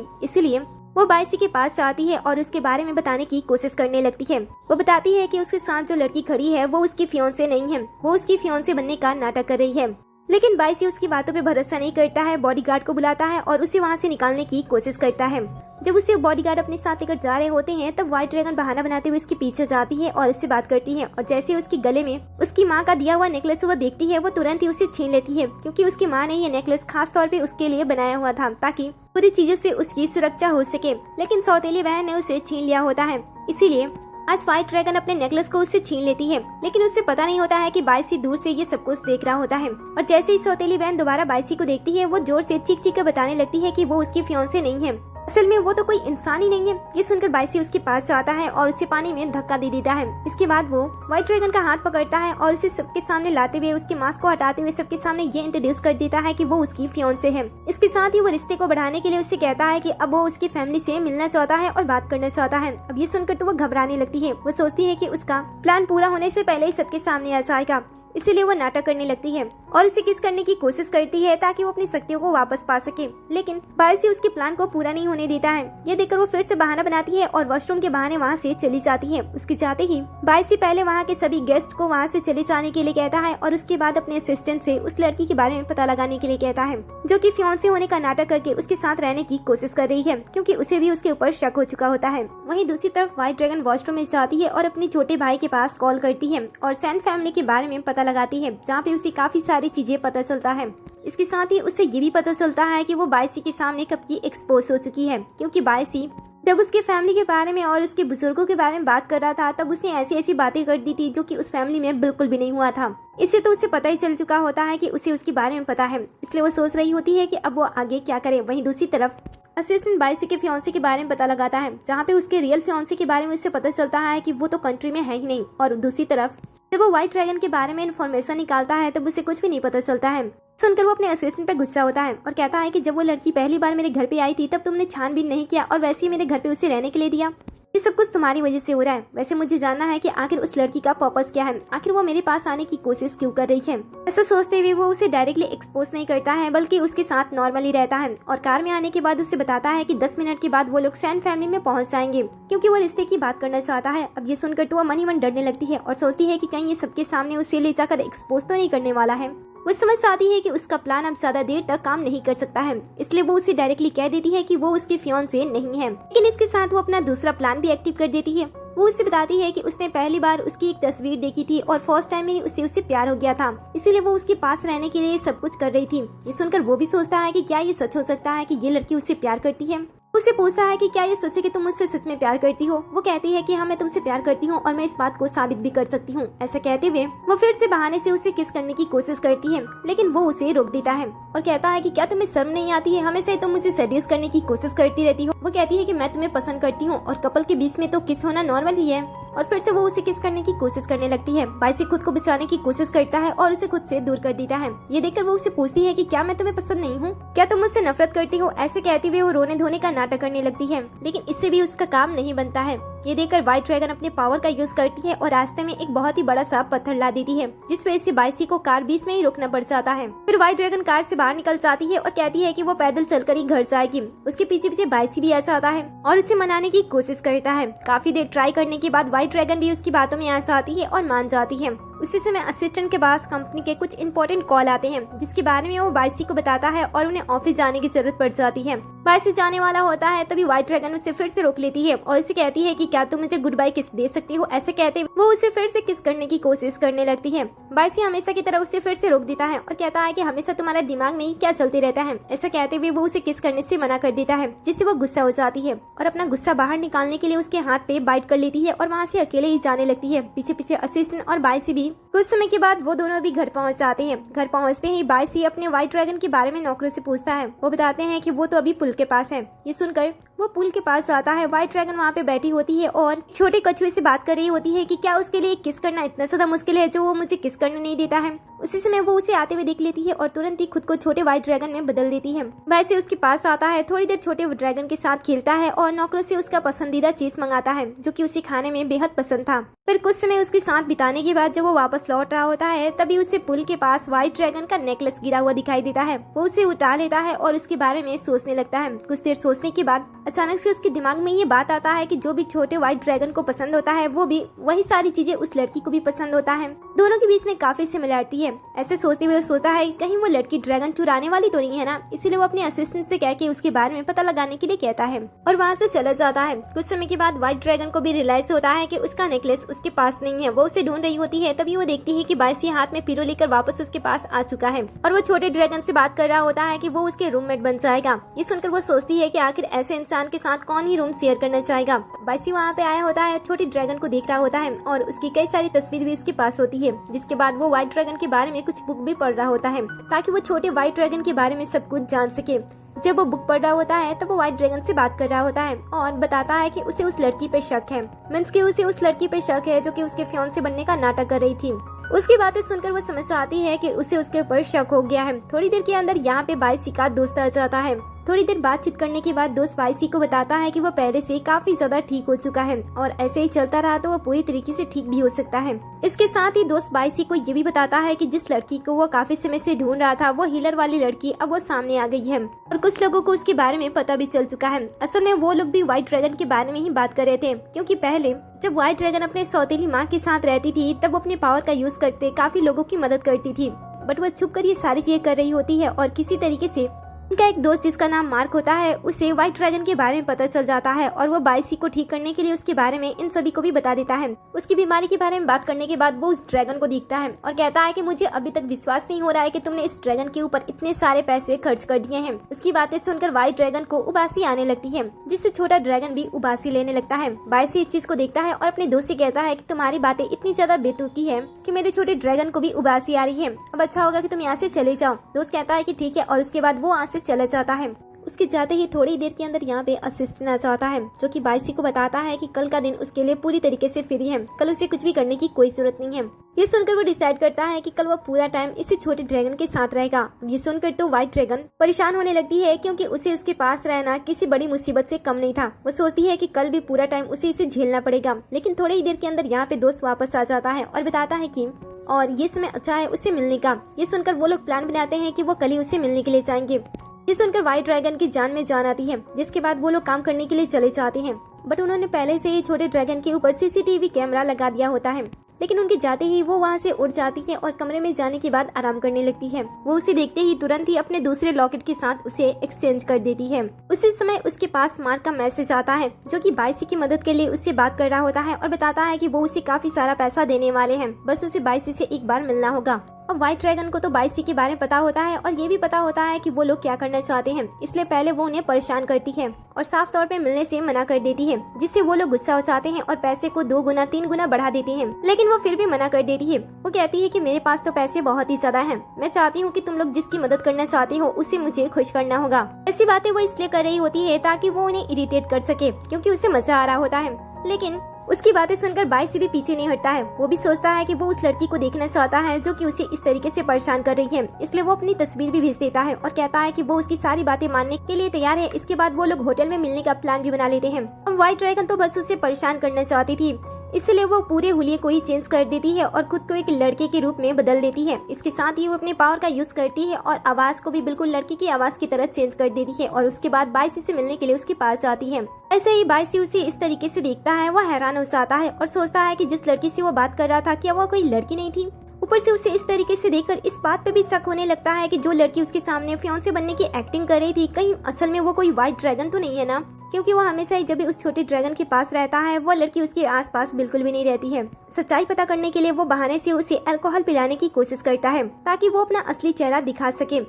इसलिए वो बाइसी के पास जाती है और उसके बारे में बताने की कोशिश करने लगती है। वो बताती है कि उसके साथ जो लड़की खड़ी है वो उसकी फियांसे नहीं है, वो उसकी फियांसे बनने का नाटक कर रही है। लेकिन बाइसी उसकी बातों पे भरोसा नहीं करता है, बॉडीगार्ड को बुलाता है और उसे वहाँ से निकालने की कोशिश करता है। जब उसे बॉडीगार्ड अपने साथ लेकर जा रहे होते हैं तब व्हाइट ड्रैगन बहाना बनाते हुए उसके पीछे जाती है और उससे बात करती है, और जैसे उसके गले में उसकी माँ का दिया हुआ नेकलेस वो देखती है वो तुरंत ही उसे छीन लेती है, क्योंकि उसकी माँ ने ये नेकलेस खास तौर पे उसके लिए बनाया हुआ था ताकि पूरी चीजों से उसकी सुरक्षा हो सके। लेकिन सौतेली बहन ने उसे छीन लिया होता है, इसीलिए आज व्हाइट ड्रैगन अपने नेकलेस को उससे छीन लेती है। लेकिन उससे पता नहीं होता है कि बाइसी दूर से ये सब कुछ देख रहा होता है, और जैसे ही सौतेली बहन दोबारा बाइसी को देखती है वो जोर से चीख चीख कर बताने लगती है कि वो उसकी फियांसे नहीं है, असल में वो तो कोई इंसान ही नहीं है। ये सुनकर बाइसी उसके पास जाता है और उसे पानी में धक्का दे देता है। इसके बाद वो व्हाइट ड्रैगन का हाथ पकड़ता है और उसे सबके सामने लाते हुए उसके मास्क को हटाते हुए सबके सामने ये इंट्रोड्यूस कर देता है कि वो उसकी फियांसे है। इसके साथ ही वो रिश्ते को बढ़ाने के लिए उससे कहता है कि अब वो उसकी फैमिली से मिलना चाहता है और बात करना चाहता है। अब ये सुनकर तो वो घबराने लगती है, वो सोचती है कि उसका प्लान पूरा होने से पहले ही सबके सामने आ जाएगा, इसीलिए वो नाटक करने लगती है और उसे किस करने की कोशिश करती है ताकि वो अपनी शक्तियों को वापस पा सके। लेकिन बाइसी उसके प्लान को पूरा नहीं होने देता है। ये देखकर वो फिर से बहाना बनाती है और वॉशरूम के बहाने वहाँ से चली जाती है। उसके जाते ही बाइसी पहले वहाँ के सभी गेस्ट को वहाँ से चले जाने के लिए कहता है और उसके बाद अपने असिस्टेंट से उस लड़की के बारे में पता लगाने के लिए कहता है जो कि फियांसे होने का नाटक करके उसके साथ रहने की कोशिश कर रही है, क्योंकि उसे भी उसके ऊपर शक हो चुका होता है। वहीं दूसरी तरफ व्हाइट ड्रैगन वॉशरूम में जाती है और अपने छोटे भाई के पास कॉल करती है और सैन फैमिली के बारे में पता लगाती है, जहाँ पे उसे काफी सारी चीजें पता चलता है। इसके साथ ही उसे ये भी पता चलता है कि वो बाइसी के सामने कब की एक्सपोज हो चुकी है, क्योंकि बाइसी जब उसके फैमिली के बारे में और उसके बुजुर्गों के बारे में बात कर रहा था तब उसने ऐसी ऐसी बातें कर दी थी जो कि उस फैमिली में बिल्कुल भी नहीं हुआ था। इससे तो उसे पता ही चल चुका होता है कि उसे उसके बारे में पता है, इसलिए वो सोच रही होती है कि अब वो आगे क्या करे। वहीं दूसरी तरफ असिस्टेंट बाइसी के फियांसे के बारे में पता लगाता है, जहाँ पे उसके रियल फियांसे के बारे में उससे पता चलता है कि वो तो कंट्री में है ही नहीं। और दूसरी तरफ जब वो व्हाइट ड्रैगन के बारे में इन्फॉर्मेशन निकालता है तब उसे कुछ भी नहीं पता चलता है। सुनकर वो अपने असिस्टेंट पे गुस्सा होता है और कहता है कि जब वो लड़की पहली बार मेरे घर पे आई थी तब तुमने छानबीन नहीं किया और वैसे ही मेरे घर पे उसे रहने के लिए दिया। ये सब कुछ तुम्हारी वजह से हो रहा है। वैसे मुझे जानना है कि आखिर उस लड़की का पर्पस क्या है, आखिर वो मेरे पास आने की कोशिश क्यों कर रही है। ऐसा सोचते हुए वो उसे डायरेक्टली एक्सपोज नहीं करता है, बल्कि उसके साथ नॉर्मली रहता है और कार में आने के बाद उसे बताता है कि 10 मिनट के बाद वो लोग सैन फैमिली में पहुंच जाएंगे, क्योंकि वो रिश्ते की बात करना चाहता है। अब ये सुनकर तो वो मन ही मन डरने लगती है और सोचती है कि कहीं ये सबके सामने उसे ले जाकर एक्सपोज तो नहीं करने वाला है। वो समझ आती है कि उसका प्लान अब ज्यादा देर तक काम नहीं कर सकता है, इसलिए वो उसे डायरेक्टली कह देती है कि वो उसकी फियांसे नहीं है। लेकिन इसके साथ वो अपना दूसरा प्लान भी एक्टिव कर देती है। वो उससे बताती है कि उसने पहली बार उसकी एक तस्वीर देखी थी और फर्स्ट टाइम में ही उससे प्यार हो गया था, इसीलिए वो उसके पास रहने के लिए सब कुछ कर रही थी। ये सुनकर वो भी सोचता है कि क्या ये सच हो सकता है कि ये लड़की उससे प्यार करती है। उसे पूछता है कि क्या ये सच है कि तुम मुझसे सच में प्यार करती हो। वो कहती है कि हाँ, मैं तुमसे प्यार करती हूँ और मैं इस बात को साबित भी कर सकती हूँ। ऐसा कहते हुए वो फिर से बहाने से उसे किस करने की कोशिश करती है, लेकिन वो उसे रोक देता है और कहता है कि क्या तुम्हें शर्म नहीं आती है, हमेशा तुम मुझे सेड्यूस करने की कोशिश करती रहती हो। वो कहती है कि मैं तुम्हें पसंद करती हूँ और कपल के बीच में तो किस होना नॉर्मल ही है, और फिर से वो उसे किस करने की कोशिश करने लगती है। बाइसी खुद को बचाने की कोशिश करता है और उसे खुद से दूर कर देता है। ये देखकर वो उसे पूछती है कि क्या मैं तुम्हें पसंद नहीं हूँ, क्या तुम मुझसे नफरत करती हो। ऐसे कहते हुए वो रोने धोने का नाटक करने लगती है, लेकिन इससे भी उसका काम नहीं बनता है। ये देखकर व्हाइट ड्रैगन अपने पावर का यूज करती है और रास्ते में एक बहुत ही बड़ा सा पत्थर ला देती है, जिस वजह से बाइसी को कार बीच में ही रोकना पड़ जाता है। फिर व्हाइट ड्रैगन कार से बाहर निकल जाती है और कहती है कि वो पैदल चलकर ही घर जाएगी। उसके पीछे पीछे बाइसी भी आ जाता है और उसे मनाने की कोशिश करता है। काफी देर ट्राई करने के बाद व्हाइट ड्रैगन भी उसकी बातों में आ जाती है और मान जाती है। उसी समय असिस्टेंट के पास कंपनी के कुछ इंपॉर्टेंट कॉल आते हैं, जिसके बारे में वो बाइसी को बताता है और उन्हें ऑफिस जाने की जरूरत पड़ जाती है। बाइसी जाने वाला होता है तभी व्हाइट ड्रैगन उसे फिर से रोक लेती है और उसे कहती है कि क्या तुम मुझे गुड बाय किस दे सकती हो। ऐसे कहते वो उसे फिर से किस करने की कोशिश करने लगती है। बाइसी हमेशा की तरह उसे फिर से रोक देता है और कहता है कि हमेशा तुम्हारे दिमाग में ही क्या चलते रहता है। ऐसा कहते हुए वो उसे किस करने से मना कर देता है, जिससे वो गुस्सा हो जाती है और अपना गुस्सा बाहर निकालने के लिए उसके हाथ पे बाइट कर लेती है और वहाँ से अकेले ही जाने लगती है। पीछे पीछे असिस्टेंट और बाइसी भी। कुछ समय के बाद वो दोनों भी घर पहुंच जाते हैं। घर पहुंचते ही बाइसी अपने व्हाइट ड्रैगन के बारे में नौकरों से पूछता है। वो बताते हैं कि वो तो अभी पुल के पास है। ये सुनकर वो पुल के पास जाता है। व्हाइट ड्रैगन वहाँ पे बैठी होती है और छोटे कछुए से बात कर रही होती है कि क्या उसके लिए किस करना इतना ज्यादा मुश्किल है जो वो मुझे किस करने नहीं देता है। उसी समय वो उसे आते हुए देख लेती है और तुरंत ही खुद को छोटे व्हाइट ड्रैगन में बदल देती है। वैसे उसके पास आता है, थोड़ी देर छोटे ड्रैगन के साथ खेलता है और नौकरों से उसका पसंदीदा चीज मंगाता है, जो कि उसे खाने में बेहद पसंद था। फिर कुछ समय उसके साथ बिताने के बाद जब वो वापस वापस लौट रहा होता है तभी उसे पुल के पास व्हाइट ड्रैगन का नेकलेस गिरा हुआ दिखाई देता है। वो उसे उठा लेता है और उसके बारे में सोचने लगता है। कुछ देर सोचने के बाद अचानक से उसके दिमाग में ये बात आता है कि जो भी छोटे व्हाइट ड्रैगन को पसंद होता है वो भी वही सारी चीजें उस लड़की को भी पसंद होता है। दोनों के बीच में काफी सिमिलरिटी है। ऐसे सोचते हुए सोचता है कहीं वो लड़की ड्रैगन चुराने वाली तो नहीं है ना, इसीलिए वो अपने असिस्टेंट से कह के उसके बारे में पता लगाने के लिए कहता है और वहाँ से चला जाता है। कुछ समय के बाद व्हाइट ड्रैगन को भी रियलाइज होता है कि उसका नेकलेस उसके पास नहीं है। वो उसे ढूंढ रही होती है तभी वो देखती है कि बाइसी हाथ में पिरो लेकर वापस उसके पास आ चुका है और वो छोटे ड्रैगन से बात कर रहा होता है कि वो उसके रूममेट बन जाएगा। ये सुनकर वो सोचती है कि आखिर ऐसे इंसान के साथ कौन ही रूम शेयर करना चाहेगा। बाइसी वहाँ पे आया होता है, छोटे ड्रैगन को देख रहा होता है और उसकी कई सारी तस्वीर भी उसके पास होती है। जिसके बाद वो व्हाइट ड्रैगन के बारे में कुछ बुक भी पढ़ रहा होता है ताकि वो छोटे व्हाइट ड्रैगन के बारे में सब कुछ जान सके। जब वो बुक पढ़ रहा होता है तब वो व्हाइट ड्रैगन से बात कर रहा होता है और बताता है कि उसे उस लड़की पे शक है। मींस कि उसे उस लड़की पे शक है जो कि उसके फियांसे बनने का नाटक कर रही थी। उसकी बातें सुनकर वो समझ आती है कि उसे उसके ऊपर शक हो गया है। थोड़ी देर के अंदर यहाँ पे बाइसी का दोस्त आ जाता है। थोड़ी देर बातचीत करने के बाद दोस्त बाइसी को बताता है कि वो पहले से काफी ज्यादा ठीक हो चुका है और ऐसे ही चलता रहा तो वो पूरी तरीके से ठीक भी हो सकता है। इसके साथ ही दोस्त बाइसी को ये भी बताता है कि जिस लड़की को वो काफी समय से ढूंढ रहा था, वो हीलर वाली लड़की अब वो सामने आ गई है और कुछ लोगों को उसके बारे में पता भी चल चुका है। असल में वो लोग भी व्हाइट ड्रैगन के बारे में ही बात कर रहे थे, क्योंकि पहले जब व्हाइट ड्रैगन अपने सौतेली माँ के साथ रहती थी तब वो अपने पावर का यूज करते काफी लोगों की मदद करती थी। बट वो छुप कर ये सारी चीजें कर रही होती है और किसी तरीके से उनका एक दोस्त जिसका नाम मार्क होता है, उसे व्हाइट ड्रैगन के बारे में पता चल जाता है और वो बाइसी को ठीक करने के लिए उसके बारे में इन सभी को भी बता देता है। उसकी बीमारी के बारे में बात करने के बाद वो उस ड्रैगन को देखता है और कहता है कि मुझे अभी तक विश्वास नहीं हो रहा है कि तुमने इस ड्रैगन के ऊपर इतने सारे पैसे खर्च कर दिए हैं। उसकी बातें सुनकर व्हाइट ड्रैगन को उबासी आने लगती है, जिससे छोटा ड्रैगन भी उबासी लेने लगता है। बाइसी इस चीज को देखता है और अपने दोस्त से कहता है कि तुम्हारी बातें इतनी ज्यादा बेतुकी है कि मेरे छोटे ड्रैगन को भी उबासी आ रही है। अब अच्छा होगा कि तुम यहाँ से चले जाओ। दोस्त कहता है कि ठीक है और उसके बाद वो वहाँ से चला जाता है। उसके जाते ही थोड़ी देर के अंदर यहाँ पे असिस्टेंट आ जाता है जो कि बाइसी को बताता है कि कल का दिन उसके लिए पूरी तरीके से फ्री है, कल उसे कुछ भी करने की कोई जरूरत नहीं है। ये सुनकर वो डिसाइड करता है कि कल वो पूरा टाइम इसी छोटे ड्रैगन के साथ रहेगा। ये सुनकर तो व्हाइट ड्रैगन परेशान होने लगती है, क्योंकि उसे उसके पास रहना किसी बड़ी मुसीबत से कम नहीं था। वो सोचती है कि कल भी पूरा टाइम उसे इसे झेलना पड़ेगा। लेकिन थोड़ी ही देर के अंदर यहाँ पे दोस्त वापस आ जाता है और बताता है कि और ये समय अच्छा है उससे मिलने का। ये सुनकर वो लोग प्लान बनाते हैं कि वो कल ही उससे मिलने के लिए जाएंगे। ये सुनकर व्हाइट ड्रैगन की जान में जान आती है, जिसके बाद वो लोग काम करने के लिए चले जाते हैं। बट उन्होंने पहले से ही छोटे ड्रैगन के ऊपर सीसीटीवी कैमरा लगा दिया होता है। लेकिन उनके जाते ही वो वहाँ से उड़ जाती है और कमरे में जाने के बाद आराम करने लगती है। वो उसे देखते ही तुरंत ही अपने दूसरे लॉकेट के साथ उसे एक्सचेंज कर देती है। उसी समय उसके पास मार्क का मैसेज आता है जो कि बाइसी की मदद के लिए उससे बात कर रहा होता है और बताता है कि वो उसे काफी सारा पैसा देने वाले हैं, बस उसे बाइसी से एक बार मिलना होगा। और व्हाइट ड्रैगन को तो बाइसी के बारे में पता होता है और ये भी पता होता है कि वो लोग क्या करना चाहते हैं, इसलिए पहले वो उन्हें परेशान करती है और साफ तौर पे मिलने से मना कर देती है, जिससे वो लोग गुस्सा हो जाते हैं और पैसे को 2 गुना 3 गुना बढ़ा देती हैं। लेकिन वो फिर भी मना कर देती है। वो कहती है कि मेरे पास तो पैसे बहुत ही ज्यादा हैं, मैं चाहती हूँ कि तुम लोग जिसकी मदद करना चाहते हो उसे मुझे खुश करना होगा। ऐसी बातें वो इसलिए कर रही होती है ताकि वो उन्हें इरिटेट कर सके, क्योंकि उसे मजा आ रहा होता है। लेकिन उसकी बातें सुनकर बाइसी भी पीछे नहीं हटता है। वो भी सोचता है कि वो उस लड़की को देखना चाहता है जो कि उसे इस तरीके से परेशान कर रही है, इसलिए वो अपनी तस्वीर भी भेज देता है और कहता है कि वो उसकी सारी बातें मानने के लिए तैयार है। इसके बाद वो लोग होटल में मिलने का प्लान भी बना लेते हैं। अब व्हाइट ड्रैगन तो बस उसे परेशान करना चाहती थी, इसलिए वो पूरे हुलिये को ही चेंज कर देती है और खुद को एक लड़के के रूप में बदल देती है। इसके साथ ही वो अपने पावर का यूज करती है और आवाज को भी बिल्कुल लड़की की आवाज की तरह चेंज कर देती है और उसके बाद बाइसी से मिलने के लिए उसके पास जाती है। ऐसे ही बाइसी उसे इस तरीके से देखता है, वो हैरान हो जाता है और सोचता है कि जिस लड़की से वो बात कर रहा था क्या वो कोई लड़की नहीं थी। ऊपर से उसे इस तरीके से देखकर इस बात पे भी शक होने लगता है कि जो लड़की उसके सामने फियांसे बनने की एक्टिंग कर रही थी, कहीं असल में वो कोई व्हाइट ड्रैगन तो नहीं है ना, क्योंकि वो हमेशा ही जब भी उस छोटे ड्रैगन के पास रहता है वो लड़की उसके आसपास बिल्कुल भी नहीं रहती है। सच्चाई पता करने के लिए वो बहाने से उसे अल्कोहल पिलाने की कोशिश करता है ताकि वो अपना असली चेहरा दिखा सके।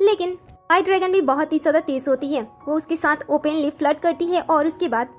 लेकिन व्हाइट ड्रैगन भी बहुत ही ज्यादा तेज होती है। वो उसके साथ ओपनली फ्लर्ट करती है और उसके बाद